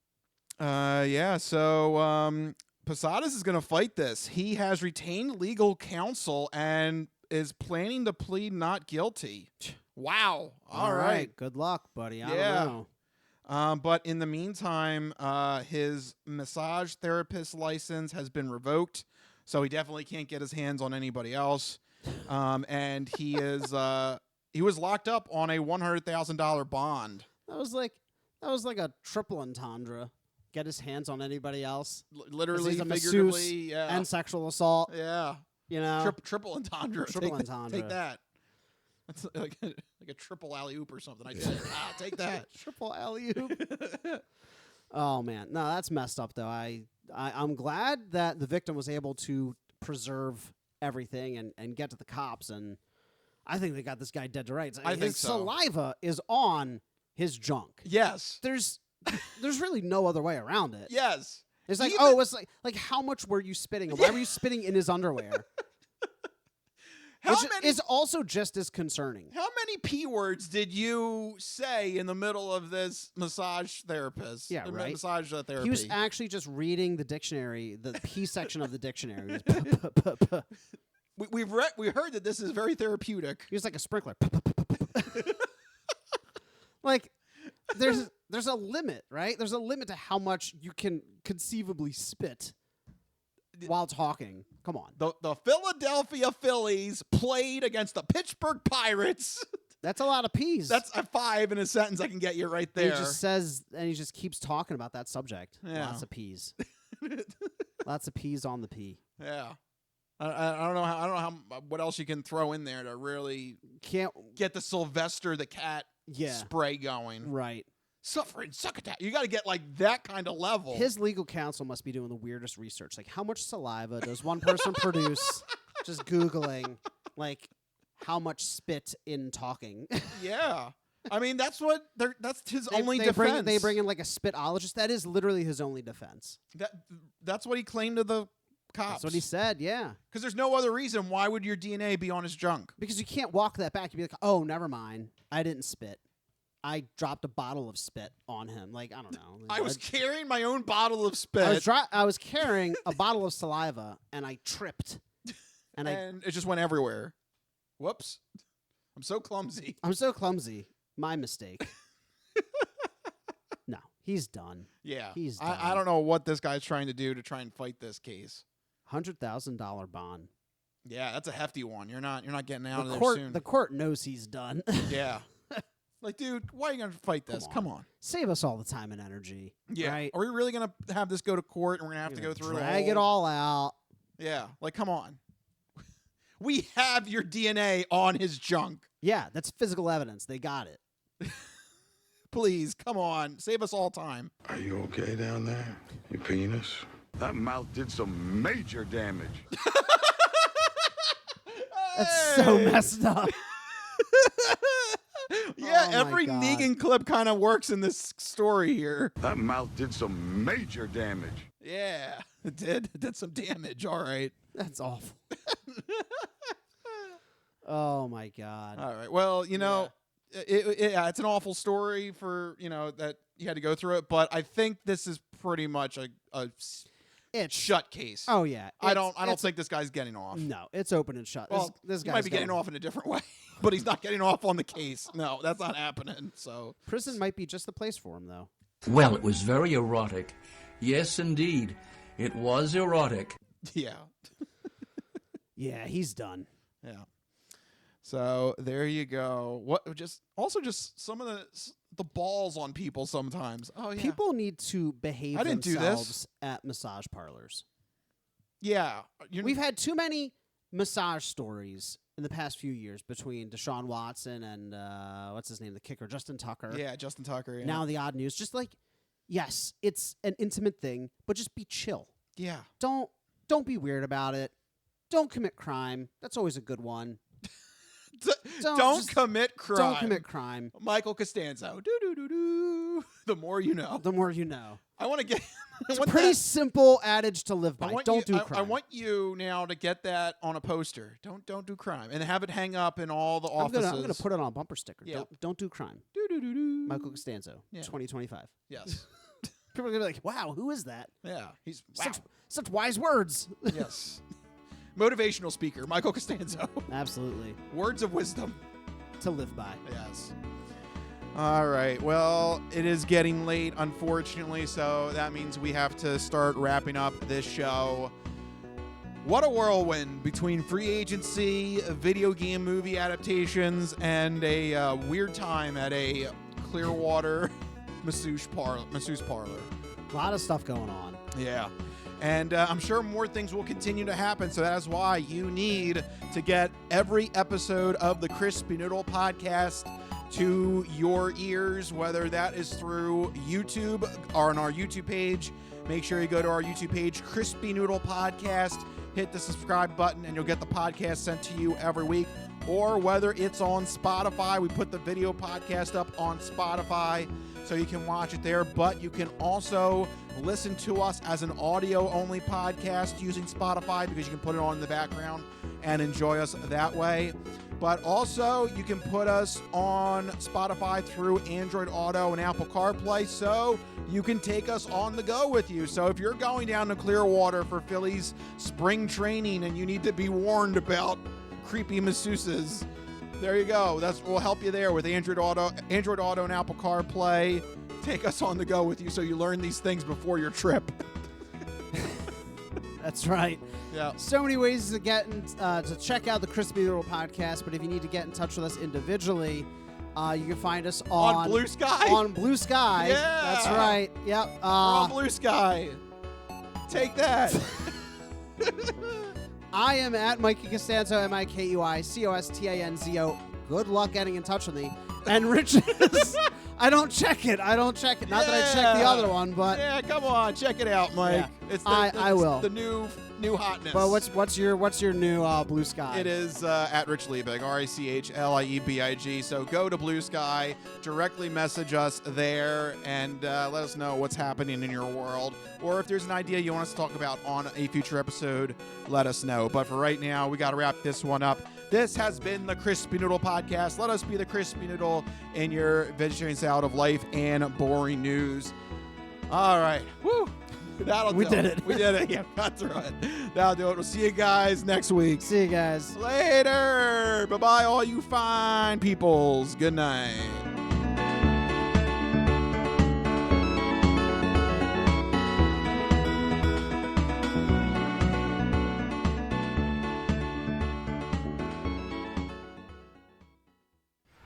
Yeah. So Posadas is going to fight this. He has retained legal counsel and is planning to plead not guilty. Wow. All right. Good luck, buddy. I Yeah. don't know. But in the meantime, his massage therapist license has been revoked, so he definitely can't get his hands on anybody else. And he was locked up on a $100,000 bond. That was like a triple entendre. Get his hands on anybody else. Literally, he's a figuratively, masseuse yeah. and sexual assault. Yeah. Triple entendre. Triple entendre. Take that. That's like a triple alley-oop or something. I said, take that. Triple alley-oop. Oh, man. No, that's messed up, though. I'm glad that the victim was able to preserve everything and get to the cops, and I think they got this guy dead to rights. I think so. Saliva is on his junk. Yes. There's really no other way around it. Yes. It's like, it's like how much were you spitting? And why were you spitting in his underwear? is also just as concerning. How many P words did you say in the middle of this massage therapist? Yeah, right. Massage therapy. He was actually just reading the dictionary, the P section of the dictionary. We heard that this is very therapeutic. He was like a sprinkler. Like, there's a limit, right? There's a limit to how much you can conceivably spit while talking. Come on. The Philadelphia Phillies played against the Pittsburgh Pirates. That's a lot of P's. That's a 5 in a sentence I can get you right there. And he just says, and he just keeps talking about that subject. Yeah. Lots of P's. Lots of P's on the P. Yeah. I don't know how what else you can throw in there to really can't get the Sylvester the Cat spray going. Right. Suffering succotash. You got to get like that kind of level. His legal counsel must be doing the weirdest research. Like, how much saliva does one person produce? Just Googling, like, how much spit in talking. Yeah. I mean, that's his only defense. They bring in like a spitologist. That is literally his only defense. That's what he claimed to the cops. That's what he said, yeah. Because there's no other reason. Why would your DNA be on his junk? Because you can't walk that back. You'd be like, oh, never mind. I didn't spit. I dropped a bottle of spit on him. Like, I don't know. I was carrying my own bottle of spit. I was carrying a bottle of saliva, and I tripped. And it just went everywhere. Whoops. I'm so clumsy. My mistake. No, he's done. Yeah. He's done. I don't know what this guy's trying to do to try and fight this case. $100,000 bond. Yeah, that's a hefty one. You're not getting out of there soon. The court knows he's done. Yeah. Like, dude, why are you going to fight this? Come on. Save us all the time and energy. Yeah. Right? Are we really going to have this go to court and we're going to have to go through drag it all out? Yeah. Like, come on. We have your DNA on his junk. Yeah, that's physical evidence. They got it. Please, come on. Save us all time. Are you okay down there? Your penis? That mouth did some major damage. That's so messed up. Yeah, Oh every my God. Negan clip kind of works in this story here. That mouth did some major damage. Yeah, it did. It did some damage. All right. That's awful. Oh, my God. All right. Well, you know, it's an awful story for, that you had to go through it. But I think this is pretty much a shut case. Oh, yeah. I don't think this guy's getting off. No, it's open and shut. Well, this he guy's might be getting off in a different way, but he's not getting off on the case. No, that's not happening. So prison might be just the place for him, though. Well, it was very erotic. Yes, indeed. It was erotic. Yeah. Yeah, he's done. Yeah. So there you go. Just some of the balls on people sometimes. Oh yeah. People need to behave I didn't do themselves this. at massage parlors. Yeah. We've had too many massage stories in the past few years between Deshaun Watson and what's his name, the kicker, Justin Tucker. Yeah, Justin Tucker. Yeah. Now the odd news. Just like, yes, it's an intimate thing, but just be chill. Yeah. Don't be weird about it. Don't commit crime. That's always a good one. Don't commit crime. Don't commit crime. Michael Costanzo. Do. The more you know. The more you know. I want to get. It's a pretty simple adage to live by. Don't do crime. I want you now to get that on a poster. Don't do crime and have it hang up in all the offices. I'm gonna put it on a bumper sticker. Yeah. Don't do crime. Michael Costanzo. Yeah. 2025. Yes. People are gonna be like, "Wow, who is that?" Yeah. He's such wise words. Yes. Motivational speaker, Michael Costanzo. Absolutely. Words of wisdom to live by. Yes. All right. Well, it is getting late, unfortunately, so that means we have to start wrapping up this show. What a whirlwind between free agency, video game movie adaptations, and a weird time at a Clearwater masseuse parlor. A lot of stuff going on. Yeah. And I'm sure more things will continue to happen. So that is why you need to get every episode of the Crispy Noodle podcast to your ears, whether that is through YouTube or on our YouTube page. Make sure you go to our YouTube page, Crispy Noodle Podcast, hit the subscribe button, and you'll get the podcast sent to you every week. or whether it's on Spotify. We put the video podcast up on Spotify, so you can watch it there, but you can also listen to us as an audio-only podcast using Spotify, because you can put it on in the background and enjoy us that way. But also, you can put us on Spotify through Android Auto and Apple CarPlay, so you can take us on the go with you. So if you're going down to Clearwater for Phillies spring training and you need to be warned about creepy masseuses, there you go. We'll help you there with Android Auto and Apple CarPlay. Take us on the go with you so you learn these things before your trip. That's right. Yeah. So many ways to get to check out the Crispy Noodle podcast, but if you need to get in touch with us individually, you can find us on Blue Sky. On Blue Sky. Yeah. That's right. Yep. We're on Blue Sky. Take that. I am at Mikey Costanzo, MikeiCostanzo. Good luck getting in touch with me. And Rich is... I don't check it. Not that I checked the other one, but... Yeah, come on. Check it out, Mike. Yeah. I will. The new hotness. But what's your new Blue Sky? It is at Rich Liebig, RichLiebig. So go to Blue Sky, directly message us there, and let us know what's happening in your world. Or if there's an idea you want us to talk about on a future episode, let us know. But for right now, we got to wrap this one up. This has been the Crispy Noodle Podcast. Let us be the Crispy Noodle in your vegetarian salad of life and boring news. All right. Woo. We did it. We did it. Yeah, got through it. That'll do it. We'll see you guys next week. See you guys. Later. Bye-bye, all you fine peoples. Good night.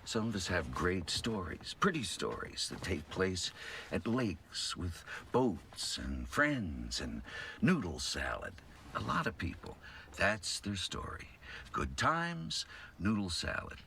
Some of us have great stories, pretty stories that take place at lakes with boats and friends and noodle salad. A lot of people, that's their story. Good times, noodle salad.